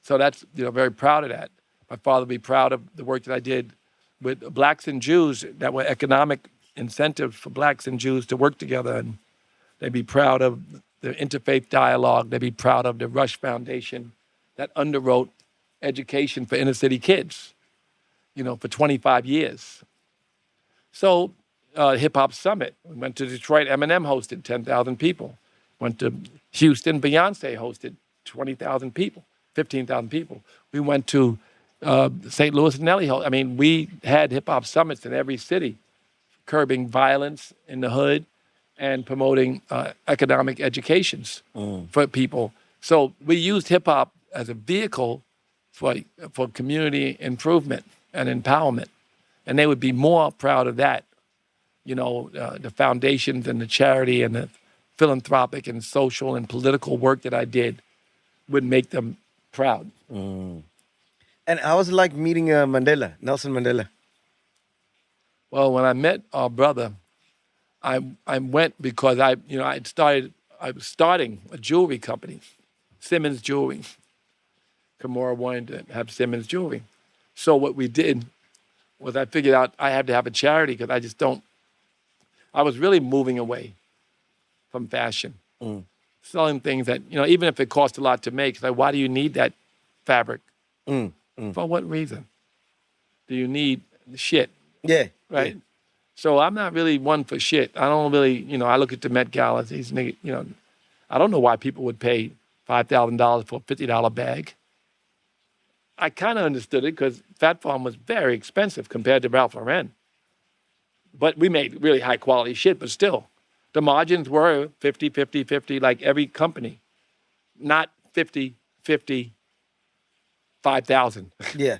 So that's, very proud of that. My father would be proud of the work that I did with blacks and Jews that were economic incentives for blacks and Jews to work together. And they'd be proud of the interfaith dialogue. They'd be proud of the Rush Foundation that underwrote education for inner city kids, for 25 years. So Hip Hop Summit, we went to Detroit, Eminem hosted 10,000 people. Went to Houston, Beyonce hosted 20,000 people, 15,000 people. We went to St. Louis, Nelly. We had hip hop summits in every city, curbing violence in the hood and promoting economic educations for people. So we used hip hop as a vehicle for community improvement and empowerment. And they would be more proud of that, the foundations and the charity and the philanthropic and social and political work that I did would make them proud. And how was it like meeting Nelson Mandela? Well, when I met our brother, I went because I was starting a jewelry company, Simmons Jewelry. Kimura wanted to have Simmons Jewelry. So what we did was I figured out I had to have a charity because I was really moving away from fashion. Selling things that, even if it cost a lot to make, like, why do you need that fabric? For what reason? Do you need shit? Yeah. Right? Yeah. So I'm not really one for shit. I don't really, I look at the Met Gala, these niggas, I don't know why people would pay $5,000 for a $50 bag. I kind of understood it because Phat Farm was very expensive compared to Ralph Lauren. But we made really high quality shit, but still, the margins were 50, 50, 50, like every company. Not 50, 50, 5,000. Yeah.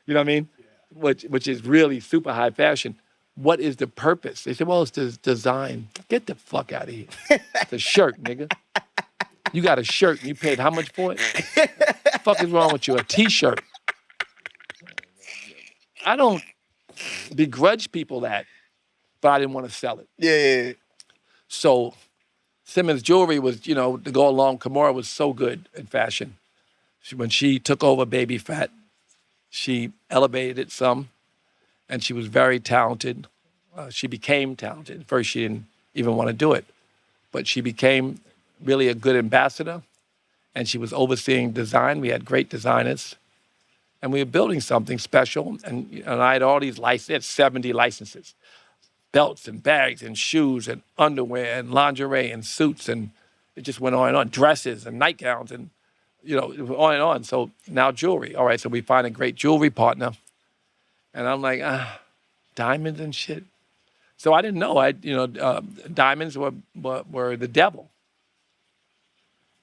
You know what I mean? Which is really super high fashion. What is the purpose? They said, well, it's the design. Get the fuck out of here. It's a shirt, nigga. You got a shirt and you paid how much for it? What the fuck is wrong with you? A t-shirt. I don't begrudge people that, but I didn't want to sell it. Yeah. So Simmons Jewelry was, to go along, Kimura was so good in fashion. When she took over Baby Phat, she elevated it some, and she was very talented. She became talented. At first, she didn't even want to do it, but she became really a good ambassador, and she was overseeing design. We had great designers, and we were building something special, and I had all these licenses, 70 licenses, belts and bags and shoes and underwear and lingerie and suits, and it just went on and on, dresses and nightgowns and, on and on. So now jewelry. All right, so we find a great jewelry partner, and I'm like, diamonds and shit. So I didn't know. Diamonds were the devil.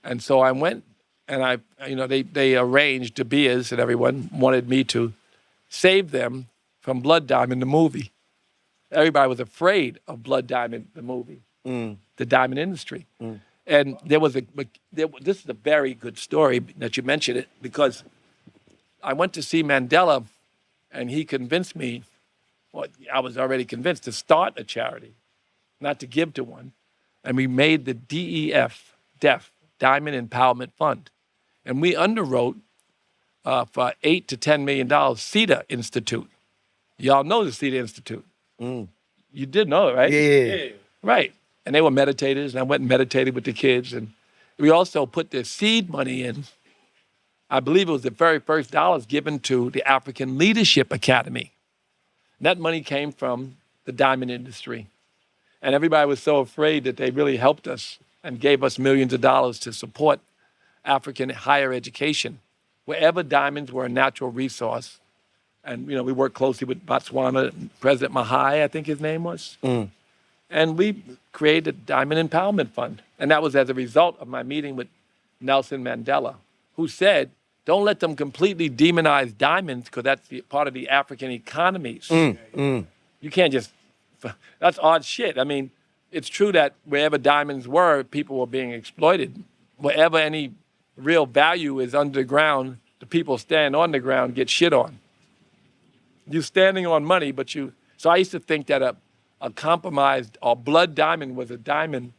And so I went, and they arranged, De Beers and everyone wanted me to save them from Blood Diamond, the movie. Everybody was afraid of Blood Diamond, the movie, the diamond industry. And this is a very good story that you mentioned it, because I went to see Mandela, and he convinced me, well, I was already convinced, to start a charity, not to give to one. And we made the DEF, Diamond Empowerment Fund. And we underwrote for $8 to $10 million, CETA Institute. Y'all know the CETA Institute. You did know it, right? Yeah. Right. And they were meditators, and I went and meditated with the kids. And we also put the seed money in. I believe it was the very first dollars given to the African Leadership Academy. And that money came from the diamond industry. And everybody was so afraid that they really helped us and gave us millions of dollars to support African higher education. Wherever diamonds were a natural resource, and we worked closely with Botswana, President Mahai, I think his name was. And we created a Diamond Empowerment Fund. And that was as a result of my meeting with Nelson Mandela, who said, don't let them completely demonize diamonds, because that's part of the African economies. You can't just, that's odd shit. I mean, it's true that wherever diamonds were, people were being exploited. Wherever any real value is underground. The people stand on the ground get shit on. You standing on money, but you. So I used to think that a compromised or blood diamond was a diamond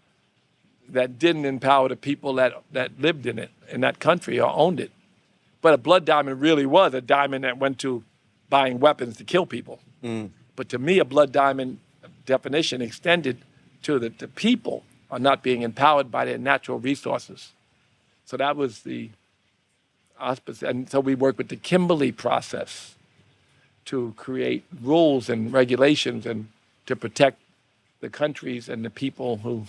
that didn't empower the people that lived in it, in that country, or owned it. But a blood diamond really was a diamond that went to buying weapons to kill people. But to me, a blood diamond definition extended to the people are not being empowered by their natural resources. So that was the auspice. And so we worked with the Kimberley process to create rules and regulations and to protect the countries and the people who,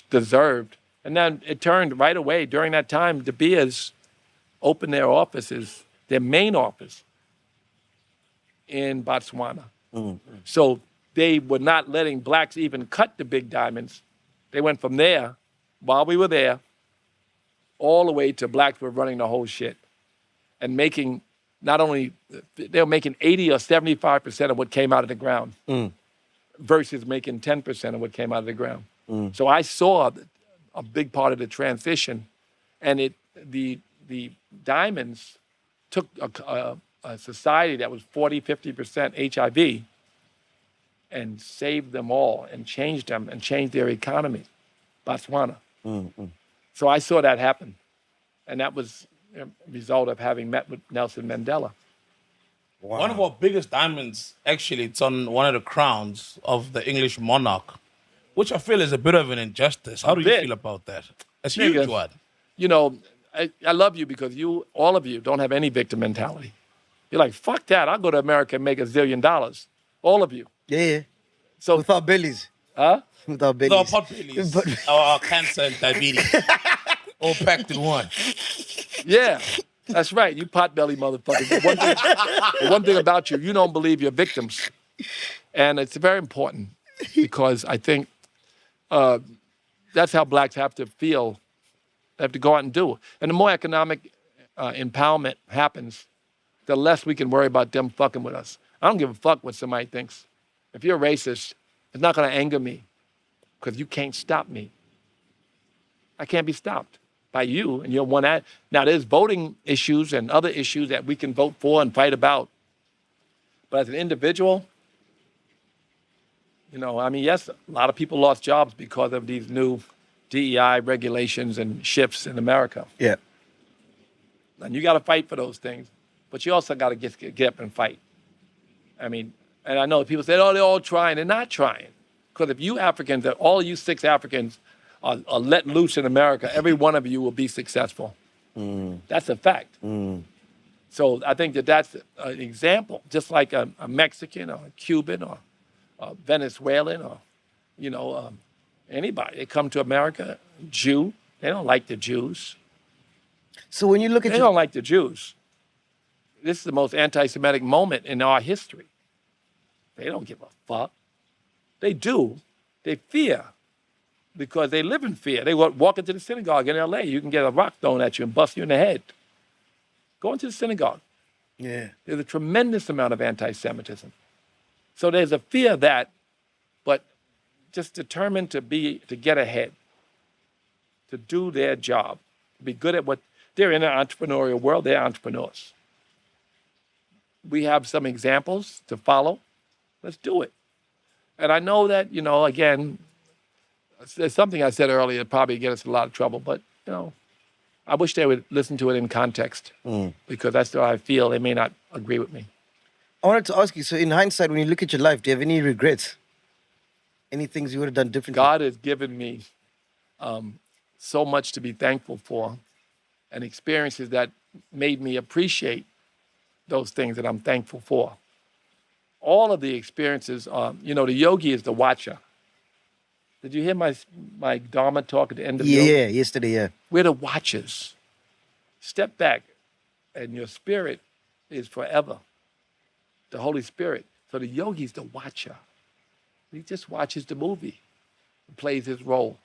deserved. And then it turned right away. During that time, De Beers opened their offices, their main office, in Botswana. So they were not letting blacks even cut the big diamonds. They went from there, while we were there, all the way to blacks were running the whole shit and making not only, they were making 80 or 75% of what came out of the ground versus making 10% of what came out of the ground. So I saw a big part of the transition, and the diamonds took a society that was 40, 50% HIV and saved them all and changed them and changed their economy, Botswana. So I saw that happen. And that was a result of having met with Nelson Mandela. Wow. One of our biggest diamonds, actually, it's on one of the crowns of the English monarch, which I feel is a bit of an injustice. How do you feel about that? It's a huge one. I love you because all of you don't have any victim mentality. You're like, fuck that. I'll go to America and make $1 zillion. All of you. Yeah. So without bellies. Huh? Without bellies. No, pot bellies. Our cancer and diabetes. All packed in one. Yeah, that's right. You pot-belly motherfuckers. But one thing about you, you don't believe your victims. And it's very important because I think that's how blacks have to feel. They have to go out and do. And the more economic empowerment happens, the less we can worry about them fucking with us. I don't give a fuck what somebody thinks. If you're racist, it's not going to anger me because you can't stop me. I can't be stopped by you and your one ad. Now, there's voting issues and other issues that we can vote for and fight about. But as an individual, yes, a lot of people lost jobs because of these new DEI regulations and shifts in America. Yeah. And you got to fight for those things. But you also got to get up and fight. And I know people say, oh, they're all trying. They're not trying. Because if you Africans, all you 6 Africans are let loose in America, every one of you will be successful. That's a fact. So I think that's an example, just like a Mexican or a Cuban or a Venezuelan or, anybody. They come to America, Jew, they don't like the Jews. So when you look at They don't like the Jews. This is the most anti-Semitic moment in our history. They don't give a fuck. They do. They fear because they live in fear. They walk into the synagogue in LA. You can get a rock thrown at you and bust you in the head. Go into the synagogue. Yeah. There's a tremendous amount of anti-Semitism. So there's a fear of that, but just determined to get ahead, to do their job, to be good at what they're in an entrepreneurial world. They're entrepreneurs. We have some examples to follow. Let's do it. And I know that, again, there's something I said earlier that probably get us in a lot of trouble, but, I wish they would listen to it in context because that's how I feel. They may not agree with me. I wanted to ask you, so in hindsight, when you look at your life, do you have any regrets? Any things you would have done differently? God has given me so much to be thankful for and experiences that made me appreciate those things that I'm thankful for. All of the experiences, the yogi is the watcher. Did you hear my Dharma talk at the end of yoga? Yeah, yesterday, yeah. We're the watchers. Step back, and your spirit is forever. The Holy Spirit. So the yogi is the watcher. He just watches the movie and plays his role.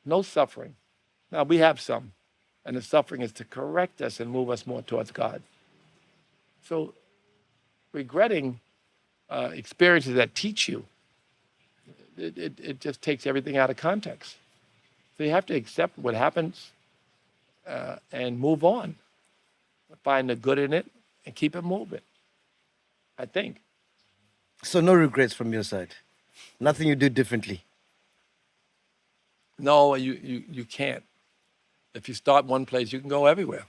No suffering. Now, we have some, and the suffering is to correct us and move us more towards God. So regretting experiences that teach you, it just takes everything out of context. So you have to accept what happens and move on. Find the good in it and keep it moving, I think. So no regrets from your side. Nothing you do differently. No, you can't. If you start one place, you can go everywhere.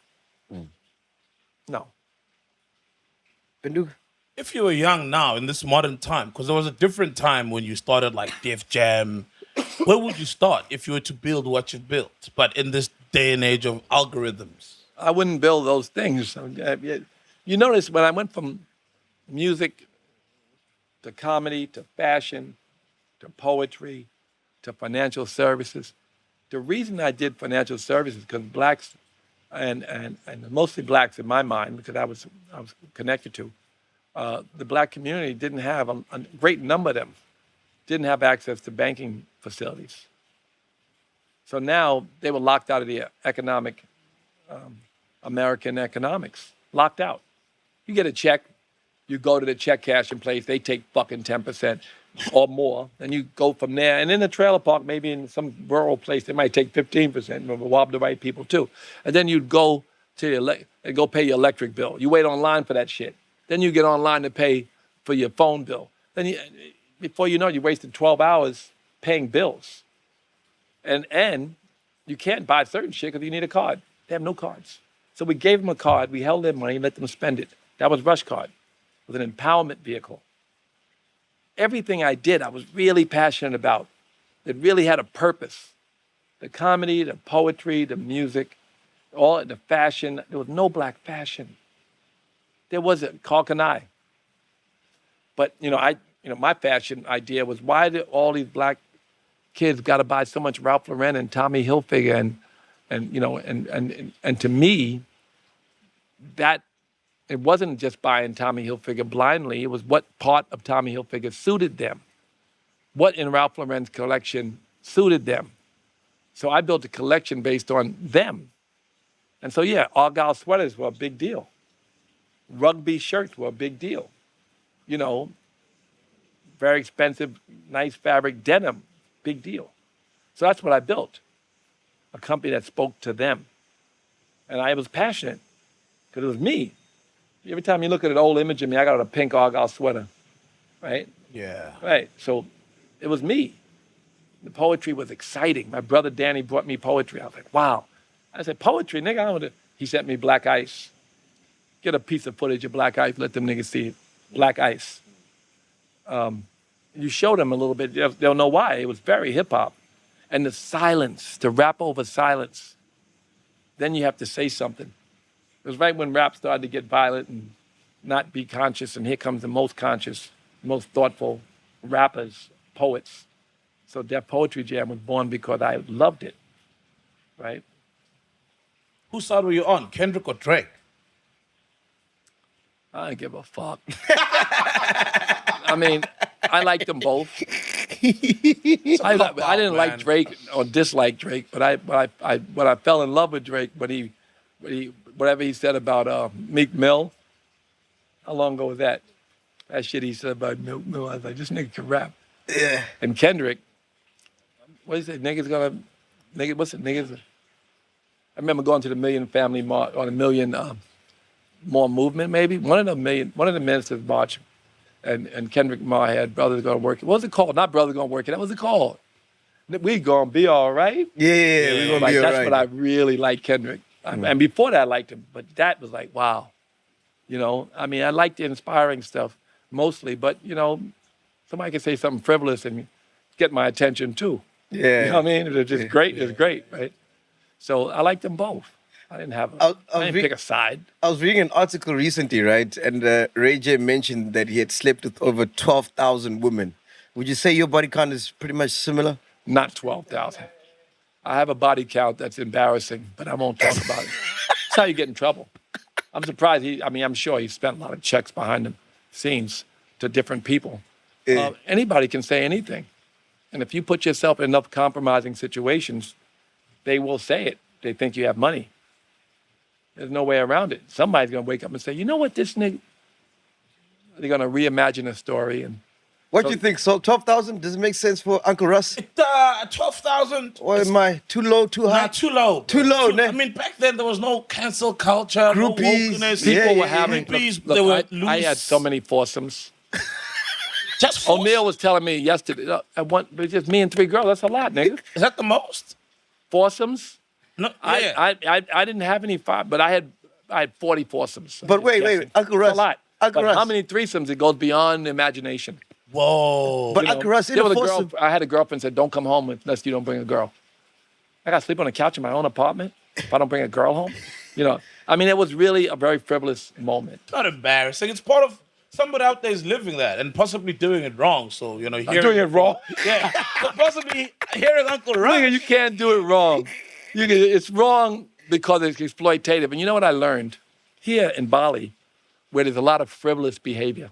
No. Bendu? If you were young now in this modern time, because there was a different time when you started like Def Jam, where would you start if you were to build what you've built? But in this day and age of algorithms. I wouldn't build those things. You notice when I went from music to comedy to fashion to poetry to financial services, the reason I did financial services because blacks and mostly blacks in my mind, because I was connected to, the black community didn't have, a great number of them didn't have access to banking facilities. So now they were locked out of the economic, American economics, locked out. You get a check, you go to the check cashing place, they take fucking 10% or more, and you go from there. And in a trailer park, maybe in some rural place, they might take 15%, and rob the right people too. And then you'd go to go pay your electric bill. You wait online for that shit. Then you get online to pay for your phone bill. Then before you know it, you wasted 12 hours paying bills. And you can't buy certain shit because you need a card. They have no cards. So we gave them a card, we held their money, and let them spend it. That was Rush Card. It was an empowerment vehicle. Everything I did, I was really passionate about. It really had a purpose. The comedy, the poetry, the music, all the fashion. There was no black fashion. There wasn't, Carl and I. But my fashion idea was, why did all these black kids got to buy so much Ralph Lauren and Tommy Hilfiger and to me, that it wasn't just buying Tommy Hilfiger blindly. It was what part of Tommy Hilfiger suited them. What in Ralph Lauren's collection suited them. So I built a collection based on them. And so, yeah, Argyle sweaters were a big deal. Rugby shirts were a big deal. Very expensive, nice fabric denim, big deal. So that's what I built, a company that spoke to them. And I was passionate because it was me. Every time you look at an old image of me, I got a pink Argyle sweater, right? Yeah. Right, so it was me. The poetry was exciting. My brother Danny brought me poetry. I was like, wow. I said, poetry, nigga, I want to. He sent me Black Ice. Get a piece of footage of Black Ice, let them niggas see it. Black Ice. You show them a little bit, they'll know why. It was very hip hop. And the silence, to rap over silence, then you have to say something. It was right when rap started to get violent and not be conscious, and here comes the most conscious, most thoughtful rappers, poets. So Def Poetry Jam was born because I loved it, right? Whose side were you on, Kendrick or Drake? I don't give a fuck. I mean, I liked them both. I didn't like Drake or dislike Drake, but I fell in love with Drake when he whatever he said about Meek Mill. How long ago was that? That shit he said about Meek Mill, I was like, this nigga can rap. Yeah. And Kendrick, what is it? What's it? Niggas. I remember going to the Million Family March, or the Million More Movement, maybe. One of the ministers marched, and Kendrick Lamar had Brothers Gonna Work It. What was it called? Not Brothers Gonna Work It. That was it called. We gonna be all right. Yeah, we're gonna be all that's right. what I really liked Kendrick. And before that, I liked him, but that was like, wow. I mean, I liked the inspiring stuff mostly, but somebody can say something frivolous and get my attention too. Yeah. You know what I mean? It's just great. It's great, right? So I liked them both. I didn't have. I didn't pick a side. I was reading an article recently, right? And Ray J mentioned that he had slept with over 12,000 women. Would you say your body count is pretty much similar? Not 12,000. I have a body count that's embarrassing, but I won't talk about it. That's how you get in trouble. I'm surprised I'm sure he spent a lot of checks behind the scenes to different people. Anybody can say anything. And if you put yourself in enough compromising situations, they will say it. They think you have money. There's no way around it. Somebody's going to wake up and say, you know what, this nigga, they're going to reimagine a story and What do you think? So 12,000, does it make sense for Uncle Russ? 12,000. Or am I too low, too high? Not too low. Too low, I ne? mean, back then there was no cancel culture, Groupies. no wokeness. People were having. Groupies, Look, they were I had loose. so many foursomes. Just O'Neal was telling me yesterday, but just me and 3 girls. That's a lot, nigga. Is that the most? Foursomes. No, yeah. I didn't have any five, but I had 40 foursomes. But wait, Uncle Russ. That's a lot. Uncle But Russ. how many threesomes? It goes beyond imagination. Whoa. But Uncle Russ, in There a was a foursome. girl. I had a girlfriend said, "Don't come home unless you don't bring a girl." I got to sleep on the couch in my own apartment if I don't bring a girl home. I mean, it was really a very frivolous moment. It's not embarrassing. It's part of somebody out there is living that and possibly doing it wrong. So, I'm doing it wrong. Yeah. So possibly hearing Uncle Russ. Nigga, you can't do it wrong. It's wrong because it's exploitative. And you know what I learned? Here in Bali, where there's a lot of frivolous behavior.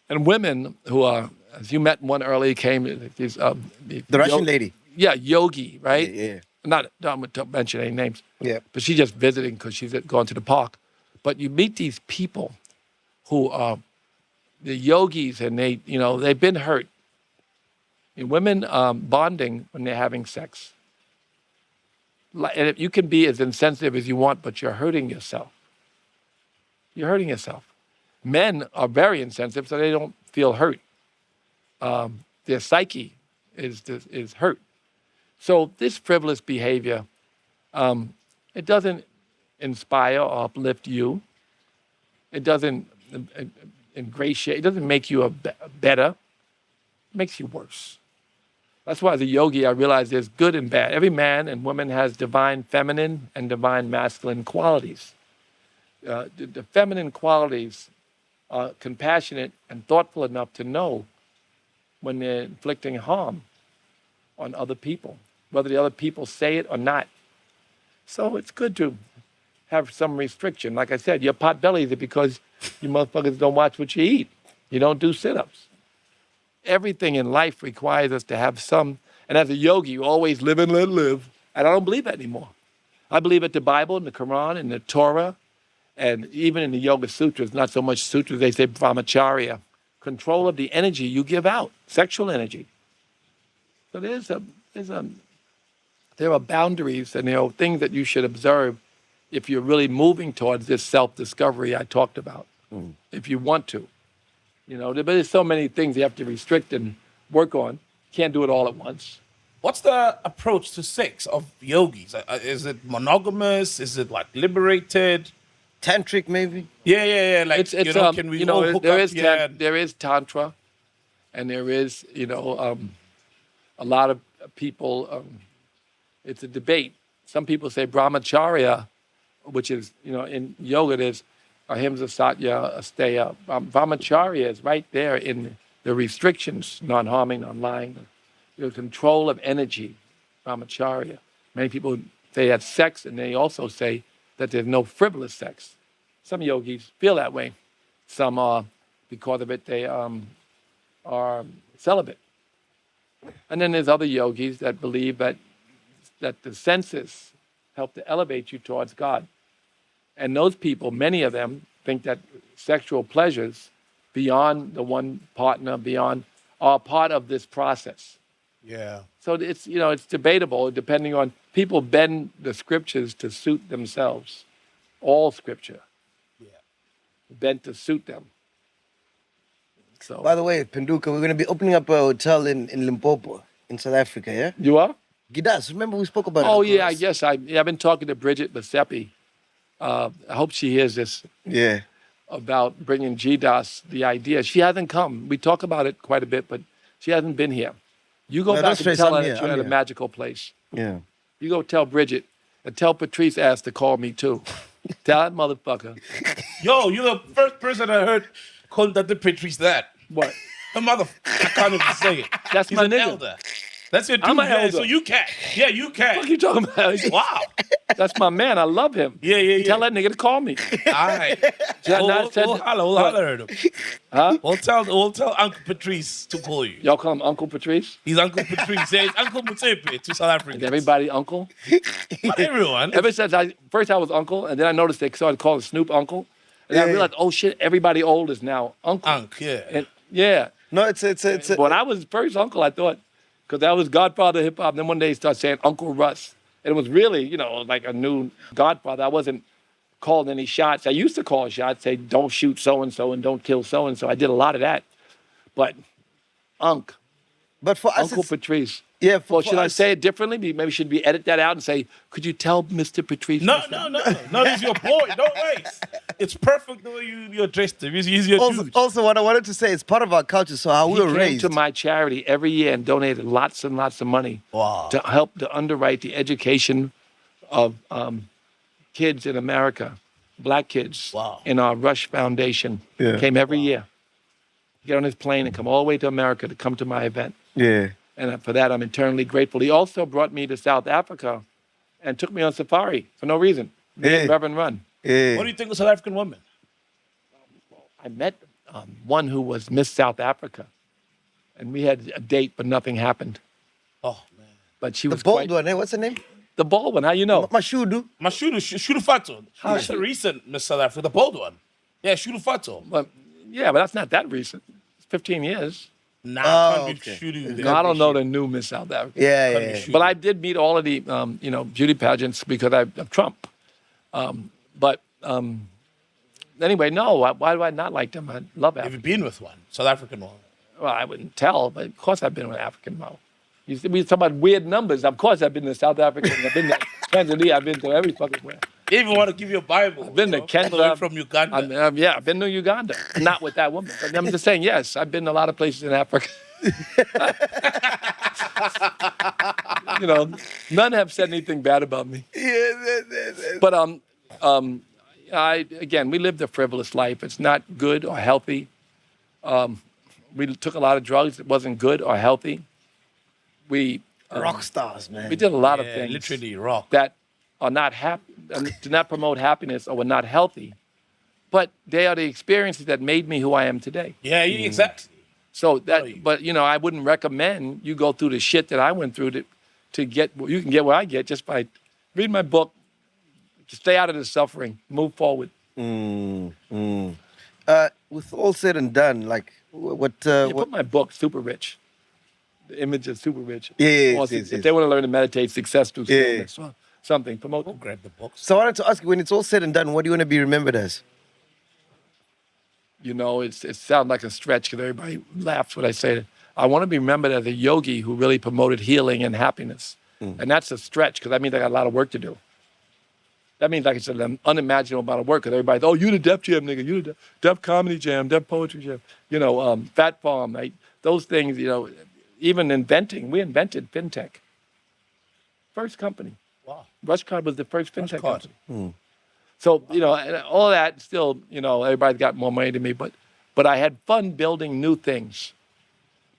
And women who are, as you met one earlier, came, these, The Russian lady. Yeah, yogi, right? Yeah. Not to mention any names. Yeah. But she's just visiting because she's going to the park. But you meet these people who are the yogis, and they've been hurt. And women bonding when they're having sex. And you can be as insensitive as you want, but you're hurting yourself. You're hurting yourself. Men are very insensitive, so they don't feel hurt. Their psyche is hurt. So this frivolous behavior, it doesn't inspire or uplift you. It doesn't ingratiate. It doesn't make you better. It makes you worse. That's why as a yogi, I realize there's good and bad. Every man and woman has divine feminine and divine masculine qualities. The feminine qualities are compassionate and thoughtful enough to know when they're inflicting harm on other people, whether the other people say it or not. So it's good to have some restriction. Like I said, you're pot-bellied because you motherfuckers don't watch what you eat. You don't do sit-ups. Everything in life requires us to have some, and as a yogi, you always live and let live. And I don't believe that anymore. I believe that the Bible and the Quran and the Torah, and even in the Yoga Sutras, not so much sutras, they say brahmacharya, control of the energy you give out, sexual energy. So there are boundaries and there are things that you should observe if you're really moving towards this self-discovery I talked about, if you want to. But there's so many things you have to restrict and work on. Can't do it all at once. What's the approach to sex of yogis? Is it monogamous? Is it like liberated? Tantric, maybe? Yeah. Like, can we all hook up? There is tantra, and there is, a lot of people. It's a debate. Some people say brahmacharya, which is, in yoga, there's ahimsa, satya, asteya. Brahmacharya is right there in the restrictions: non-harming, non-lying, control of energy. Brahmacharya. Many people say that's sex, and they also say that there's no frivolous sex. Some yogis feel that way. Some are, because of it, they are celibate. And then there's other yogis that believe that the senses help to elevate you towards God. And those people, many of them, think that sexual pleasures beyond the one partner, are part of this process. Yeah. So it's debatable depending on, people bend the scriptures to suit themselves. All scripture. Yeah. Bent to suit them. So. By the way, Penduka, we're going to be opening up a hotel in Limpopo, in South Africa, yeah? You are? Gidas, remember we spoke about it? Oh, yeah, I guess. I've been talking to Bridget Mostepe. I hope she hears this. Yeah. About bringing GDAS, the idea. She hasn't come. We talk about it quite a bit, but she hasn't been here. You go back and tell her that you're at a magical place. Yeah. You go tell Bridget, and tell Patrice asked to call me too. Tell that motherfucker. Yo, you're the first person I heard call that the Patrice that. What? The mother, I can't even say it. That's He's my an nigga. elder. That's your dude. I'm an elder. So you can. Yeah, you can. What are you talking about? Wow. That's my man. I love him. Yeah. Tell that nigga to call me. All right. We'll holler at him. Huh? We'll tell Uncle Patrice to call you. Y'all call him Uncle Patrice? He's Uncle Patrice. Yeah, he's Uncle Mostepe to South Africans. Is everybody uncle? Not everyone. Ever since first I was uncle, and then I noticed they started calling Snoop uncle. And I realized, oh shit, everybody old is now uncle. Yeah. Yeah. No, it's When I was first uncle, I thought, because I was godfather of hip hop. Then one day he started saying Uncle Russ. And it was really, like a new godfather. I wasn't called any shots. I used to call shots, say, don't shoot so-and-so and don't kill so-and-so. I did a lot of that. But But for us, Uncle Patrice. yeah. Well, For should I us, say it differently? Maybe should we edit that out and say, could you tell Mr. Patrice? No, he's your boy. No way. It's perfect the way you addressed him. He's your dude. also, what I wanted to say, it's part of our culture. So how we He were came raised. to my charity every year and donated lots and lots of money to help to underwrite the education of kids in America, black kids, in our Rush Foundation. Yeah. Came every year. Get on his plane and come all the way to America to come to my event. Yeah. And for that, I'm eternally grateful. He also brought me to South Africa and took me on safari for no reason. Me and Yeah. Reverend Run. Yeah. What do you think of South African women? I met one who was Miss South Africa, and we had a date, but nothing happened. Oh, man. But she The was bald quite, one, eh? What's her name? the bald one. How you know? Mashudu. Shuru Fato. That's the recent Miss South Africa, the bold one. Yeah, Shuru Fato. But that's not that recent. It's 15 years. Nah, Oh, can't be okay. Shuru. No, I don't know the new Miss South Africa. Yeah, Can't be yeah. Shuru. But I did meet all of the beauty pageants because of Trump. Anyway, no. Why do I not like them? I love Have you Africa. been with one? South African one. Well, I wouldn't tell, but of course I've been with African model. We talk about weird numbers. Of course I've been to South Africa. I've been to Tanzania. I've been to every fucking where. They even want to give you a Bible. I've been to Kenya. All the way from Uganda. I've been to Uganda. Not with that woman. But I'm just saying, yes, I've been to a lot of places in Africa. None have said anything bad about me. But we lived a frivolous life. It's not good or healthy. We took a lot of drugs. It wasn't good or healthy. We Rock stars, man. we did a lot of Yeah, things literally rock. that are not do not promote happiness or were not healthy. But they are the experiences that made me who I am today. Yeah, exactly. So I wouldn't recommend you go through the shit that I went through to get. You can get what I get just by reading my book. Stay out of the suffering. Move forward. With all said and done, like what? Put my book, Super Rich. The image of Super Rich. Yeah, Or yes, if yes. they want to learn to meditate, success through Yeah. stillness, or something. Promote. Go grab the books. So I wanted to ask you, when it's all said and done, what do you want to be remembered as? It sounds like a stretch because everybody laughs when I say it. I want to be remembered as a yogi who really promoted healing and happiness. And that's a stretch because that means I got a lot of work to do. That means like it's an unimaginable amount of work because everybody's, oh, you the Def Jam nigga, you the Def Comedy Jam, Def Poetry Jam, Fat Farm, right? Those things, even we invented fintech. First company. Wow. RushCard was the first fintech Rushcard. company. So, and all that still, everybody's got more money than me, but I had fun building new things.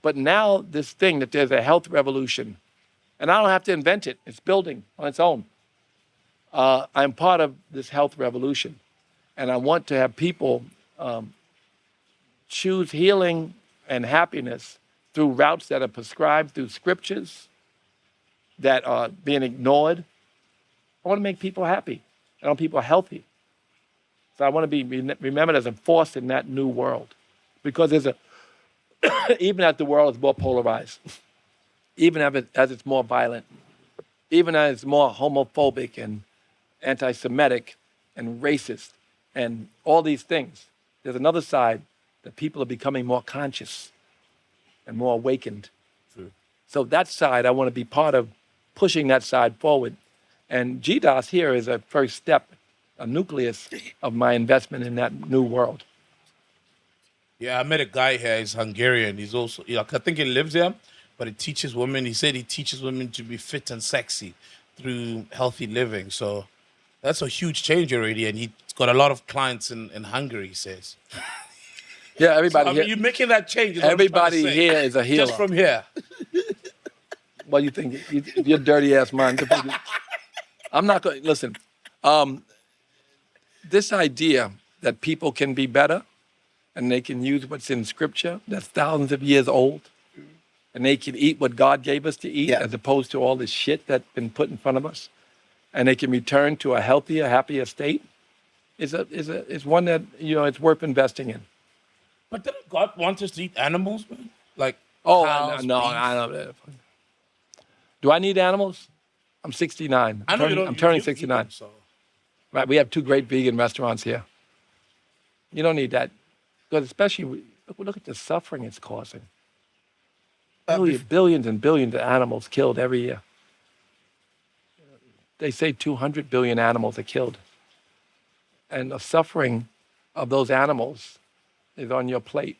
But now this thing that there's a health revolution, and I don't have to invent it. It's building on its own. I'm part of this health revolution, and I want to have people choose healing and happiness through routes that are prescribed through scriptures that are being ignored. I want to make people happy. I want people healthy. So I want to be remembered as a force in that new world, because even as the world is more polarized, even as it's more violent, even as it's more homophobic and anti-Semitic and racist and all these things, there's another side that people are becoming more conscious and more awakened. True. So that side, I want to be part of pushing that side forward. And GDOS here is a first step, a nucleus of my investment in that new world. Yeah, I met a guy here. He's Hungarian. He's also, I think he lives here, but he teaches women. He said he teaches women to be fit and sexy through healthy living. So that's a huge change already. And he's got a lot of clients in Hungary, he says. Yeah, everybody here. You're making that change. is what I'm Everybody trying to say. here is a healer. Just from here. What do you think? Your dirty ass mind. I'm not going to listen. This idea that people can be better and they can use what's in scripture that's thousands of years old, and they can eat what God gave us to eat, as opposed to all this shit that's been put in front of us, and they can return to a healthier, happier state, is one that it's worth investing in. But didn't God want us to eat animals, man? Like Oh, cows, no, beef? I know. Do I need animals? I'm 69. I know you don't. I'm turning you eat 69. them, so. Right, we have 2 great vegan restaurants here. You don't need that. Because especially, look at the suffering it's causing. Billions and billions of animals killed every year. They say 200 billion animals are killed. And the suffering of those animals is on your plate.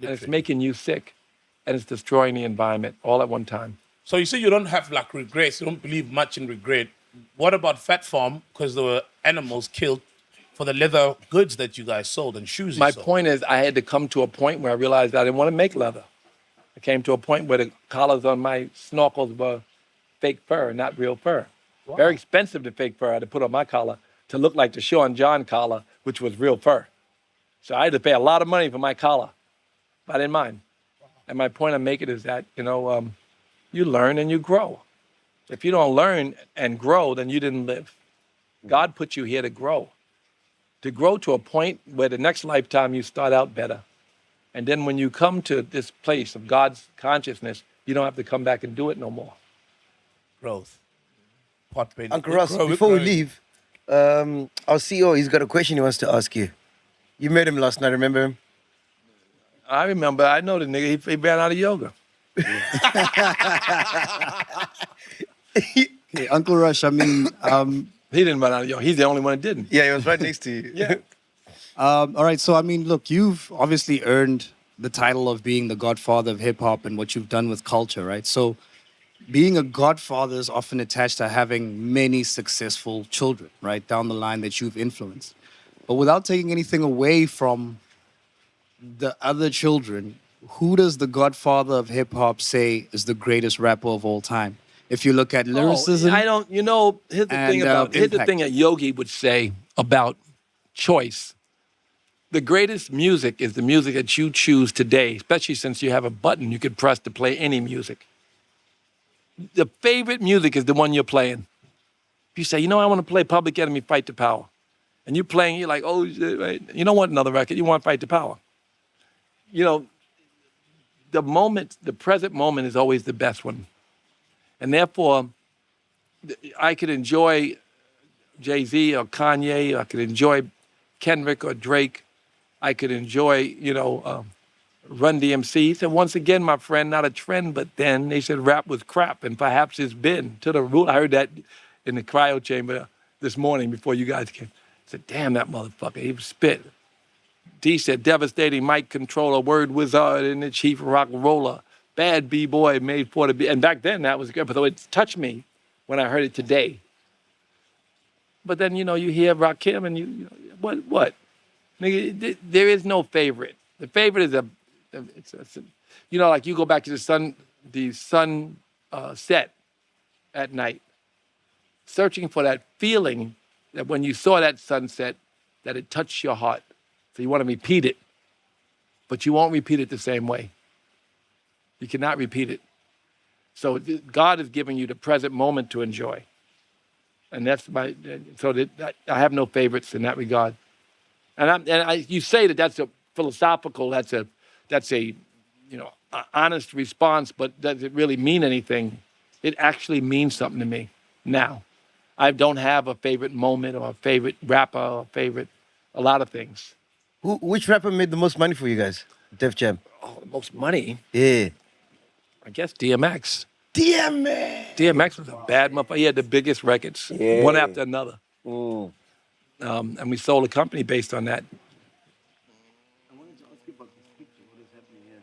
And it's making you sick. And it's destroying the environment all at one time. So you say you don't have like regrets. You don't believe much in regret. What about Fat Farm? Because there were animals killed for the leather goods that you guys sold and shoes. My point is, I had to come to a point where I realized I didn't want to make leather. I came to a point where the collars on my snorkels were fake fur, not real fur. Wow. Very expensive, the fake fur I had to put on my collar to look like the Sean John collar, which was real fur. So I had to pay a lot of money for my collar. But I didn't mind. Wow. And my point I'm making is that, you learn and you grow. If you don't learn and grow, then you didn't live. God put you here to grow to a point where the next lifetime you start out better. And then when you come to this place of God's consciousness, you don't have to come back and do it no more. Growth. Uncle Russ, before we leave, our CEO, he's got a question he wants to ask you. You met him last night, remember him? I remember. I know the nigga. He ran out of yoga. Hey, Uncle Rush, I mean... he didn't run out of yoga. He's the only one that didn't. Yeah, he was right next to you. Yeah. all right, so I mean, look, you've obviously earned the title of being the godfather of hip-hop and what you've done with culture, right? So being a godfather is often attached to having many successful children, right, down the line that you've influenced. But without taking anything away from the other children, who does the godfather of hip-hop say is the greatest rapper of all time? If you look at lyricism... I don't, here's the thing that Yogi would say about choice. The greatest music is the music that you choose today, especially since you have a button you could press to play any music. The favorite music is the one you're playing. If you say, I want to play Public Enemy, Fight the Power. And you're playing, you're like, oh, shit, right? You don't want another record, you want Fight the Power. The present moment is always the best one. And therefore, I could enjoy Jay-Z or Kanye, I could enjoy Kendrick or Drake, I could enjoy, Run DMC. He said, once again, my friend, not a trend, but then they said rap was crap, and perhaps it's been to the root. I heard that in the cryo chamber this morning before you guys came. I said, damn, that motherfucker, he spit. D said, devastating mic controller, word wizard, and the chief rock roller. Bad B-boy made for the B. And back then, that was good, but it touched me when I heard it today. But then, you hear Rakim, and what? Nigga, there is no favorite. The favorite is like you go back to the sun set at night, searching for that feeling that when you saw that sunset, that it touched your heart. So you want to repeat it, but you won't repeat it the same way. You cannot repeat it. So God is giving you the present moment to enjoy. And that's I have no favorites in that regard. And you say that's a philosophical, that's a honest response, but does it really mean anything? It actually means something to me now. I don't have a favorite moment or a favorite rapper or a lot of things. Which rapper made the most money for you guys? Def Jam. Oh, the most money? Yeah. I guess DMX. DMX! DMX was a bad motherfucker. He had the biggest records, one after another. And we sold a company based on that. I wanted to ask you about this picture. What is happening here?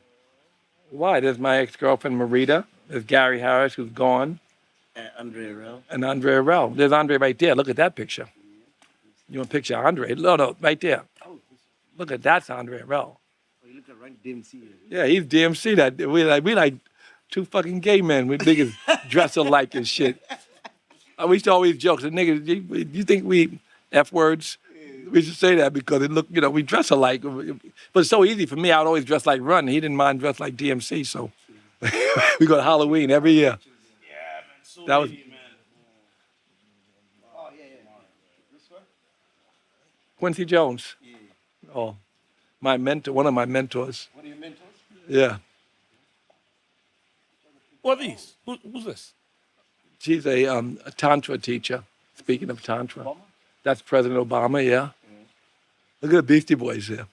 Why? There's my ex-girlfriend, Marita. There's Gary Harris, who's gone. And Andre Arell. And Andre Arell. There's Andre right there. Look at that picture. You want a picture of Andre? No, right there. Look at that's Andre Arell. Oh, you look at right DMC. Yeah, he's DMC. That we like two fucking gay men with niggas dress alike and shit. We used to always joke, so niggas, you think we F words? We should say that because it look, we dress alike. But it's so easy for me. I would always dress like Run. He didn't mind dress like DMC, so we go to Halloween every year. Yeah, man. So that was. Man. Quincy Jones. Oh, My mentor, one of my mentors. One of your mentors? Yeah. What are these? Who's this? She's a Tantra teacher. Speaking of Tantra. Obama? That's President Obama, yeah. Look at the Beastie Boys here.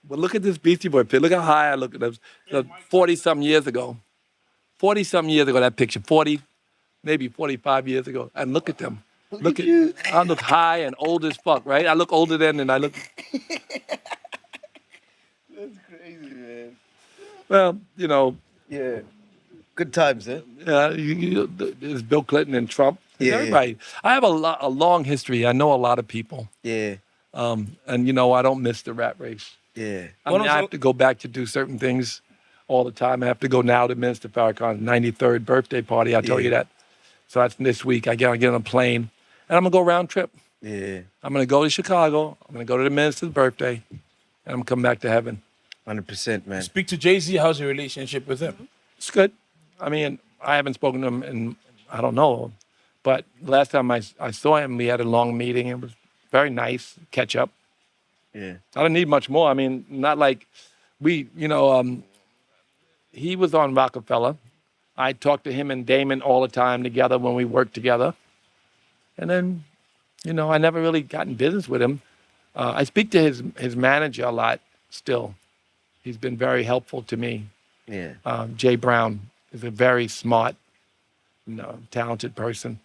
But look at this Beastie Boy picture. Look how high I look at them. 40-some years ago. 40-some years ago, that picture. 40, maybe 45 years ago. And look at them. Look at you. I look high and old as fuck, right? I look older than I look. That's crazy, man. Well, you know. Yeah. Good times, eh? Yeah, there's Bill Clinton and Trump. Yeah, everybody. I have a long history. I know a lot of people. Yeah. And, you know, I don't miss the rat race. Yeah. I mean, I have to go back to do certain things all the time. I have to go now to Minister Farrakhan's 93rd birthday party. I told you that. So that's this week. I get on a plane, and I'm going to go round trip. Yeah. I'm going to go to Chicago. I'm going to go to the minister's birthday, and I'm going to come back to heaven. 100%, man. Speak to Jay-Z. How's your relationship with him? It's good. I mean, I haven't spoken to him in, I don't know. But last time I saw him, we had a long meeting. It was very nice, catch up. Yeah. I don't need much more. I mean, not like we, you know, he was on Rockefeller. I talked to him and Damon all the time together when we worked together. And then, you know, I never really got in business with him. I speak to his manager a lot still. He's been very helpful to me. Yeah. Jay Brown is a very smart, talented person.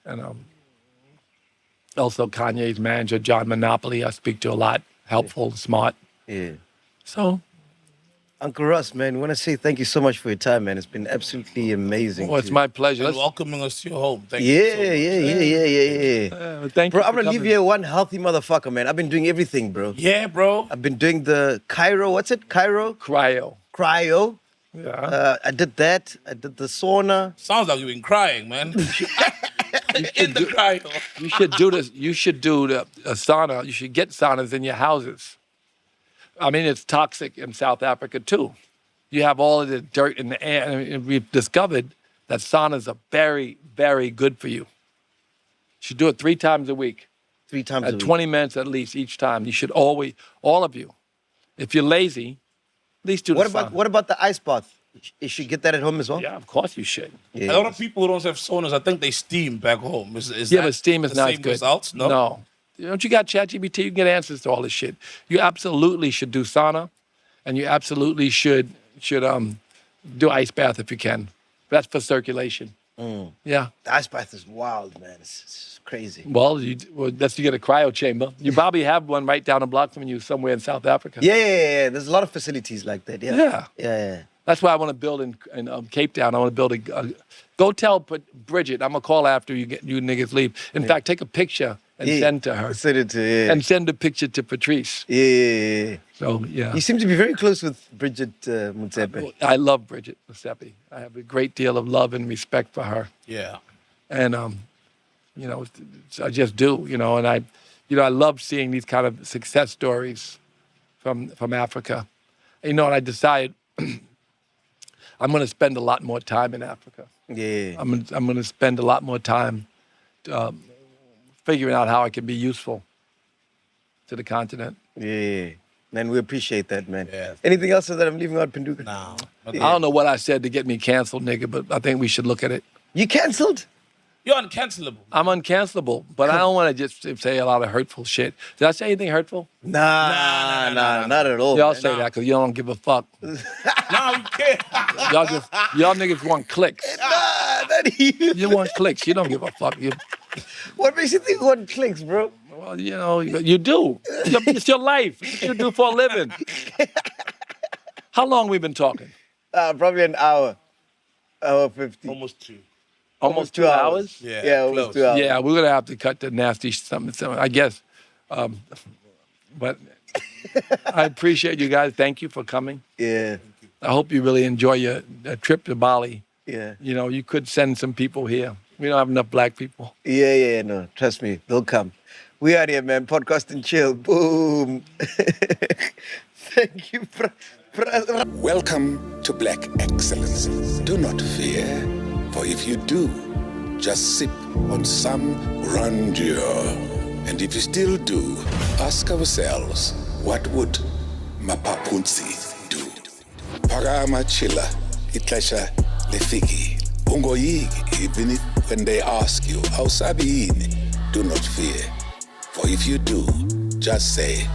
And also Kanye's manager, John Monopoly, I speak to a lot. Helpful, smart. Yeah. So, Uncle Russ, man, I want to say thank you so much for your time, man. It's been absolutely amazing. well, it's my pleasure. And welcoming us to your home. Thank Yeah, you so much. yeah. Thank Bro, you. I'm going to leave you here one healthy motherfucker, man. I've been doing everything, bro. Yeah, bro. I've been doing the what's it? Cryo? Cryo. Yeah. I did that. I did the sauna. Sounds like you've been crying, man. In the cryo. You should do this. You should do the sauna. You should get saunas in your houses. I mean, it's toxic in South Africa too. You have all of the dirt in the air. And we've discovered that saunas are very, very good for you. You should do it 3 times a week. 3 times a At week. 20 minutes at least each time. You should always, all of you, if you're lazy, at least do the sauna. What about the ice bath? You should get that at home as well? Yeah, of course you should. Yeah. A lot of people who don't have saunas, I think they steam back home. Is Yeah, that but steam is the not same good. results? No. No. Don't you got ChatGPT? You can get answers to all this shit. You absolutely should do sauna, and you absolutely should do ice bath if you can. That's for circulation. Yeah. The ice bath is wild, man. It's crazy. Well, that's you get a cryo chamber. You probably have one right down the block from you somewhere in South Africa. Yeah. There's a lot of facilities like that. Yeah. Yeah. That's why I want to build in Cape Town. I want to build a. Go tell Bridget. I'm gonna call after you niggas leave. In fact, take a picture and send to her. Send it to her. And send a picture to Patrice. Yeah. So yeah. You seem to be very close with Bridget Mostepe. I love Bridget Mostepe. I have a great deal of love and respect for her. Yeah. And you know, I just do. You know, and I love seeing these kind of success stories from Africa. You know, and I decided. I'm going to spend a lot more time in Africa. Yeah. I'm going to spend a lot more time figuring out how I can be useful to the continent. Yeah. Man, we appreciate that, man. Yeah. Anything else that I'm leaving out, Pinduka? No. I don't know what I said to get me canceled, nigga, but I think we should look at it. You canceled? You're uncancelable. I'm uncancelable, but I don't want to just say a lot of hurtful shit. Did I say anything hurtful? Nah, not at all. Y'all man. say that because you don't give a fuck. No, you can't. Y'all niggas want clicks. Nah, not even. You want clicks. You don't give a fuck. What makes you think one clicks, bro? Well, you know, you do. It's your life. It's what you do for a living. How long we been talking? Probably an hour. Hour 50. Almost 2. Almost 2 hours? Yeah, almost close. 2 hours. Yeah, we're gonna have to cut the nasty something, I guess. But I appreciate you guys. Thank you for coming. Yeah. I hope you really enjoy your trip to Bali. Yeah. You know, you could send some people here. We don't have enough black people. Yeah, no. Trust me, they'll come. We are here, man. Podcast and chill. Boom. Thank you, brother. Welcome to Black Excellence. Do not fear, for if you do, just sip on some grandeur And if you still do, ask ourselves, what would Mapapunzi do? Parama chila, itlesha lefiki. Ungoyigi, even when they ask you, how sabi ini, do not fear. For if you do, just say,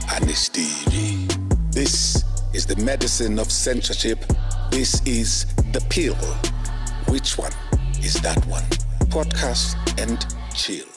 Anistivi. This is the medicine of censorship. This is the pill. Which one is that one? Podcast and chill.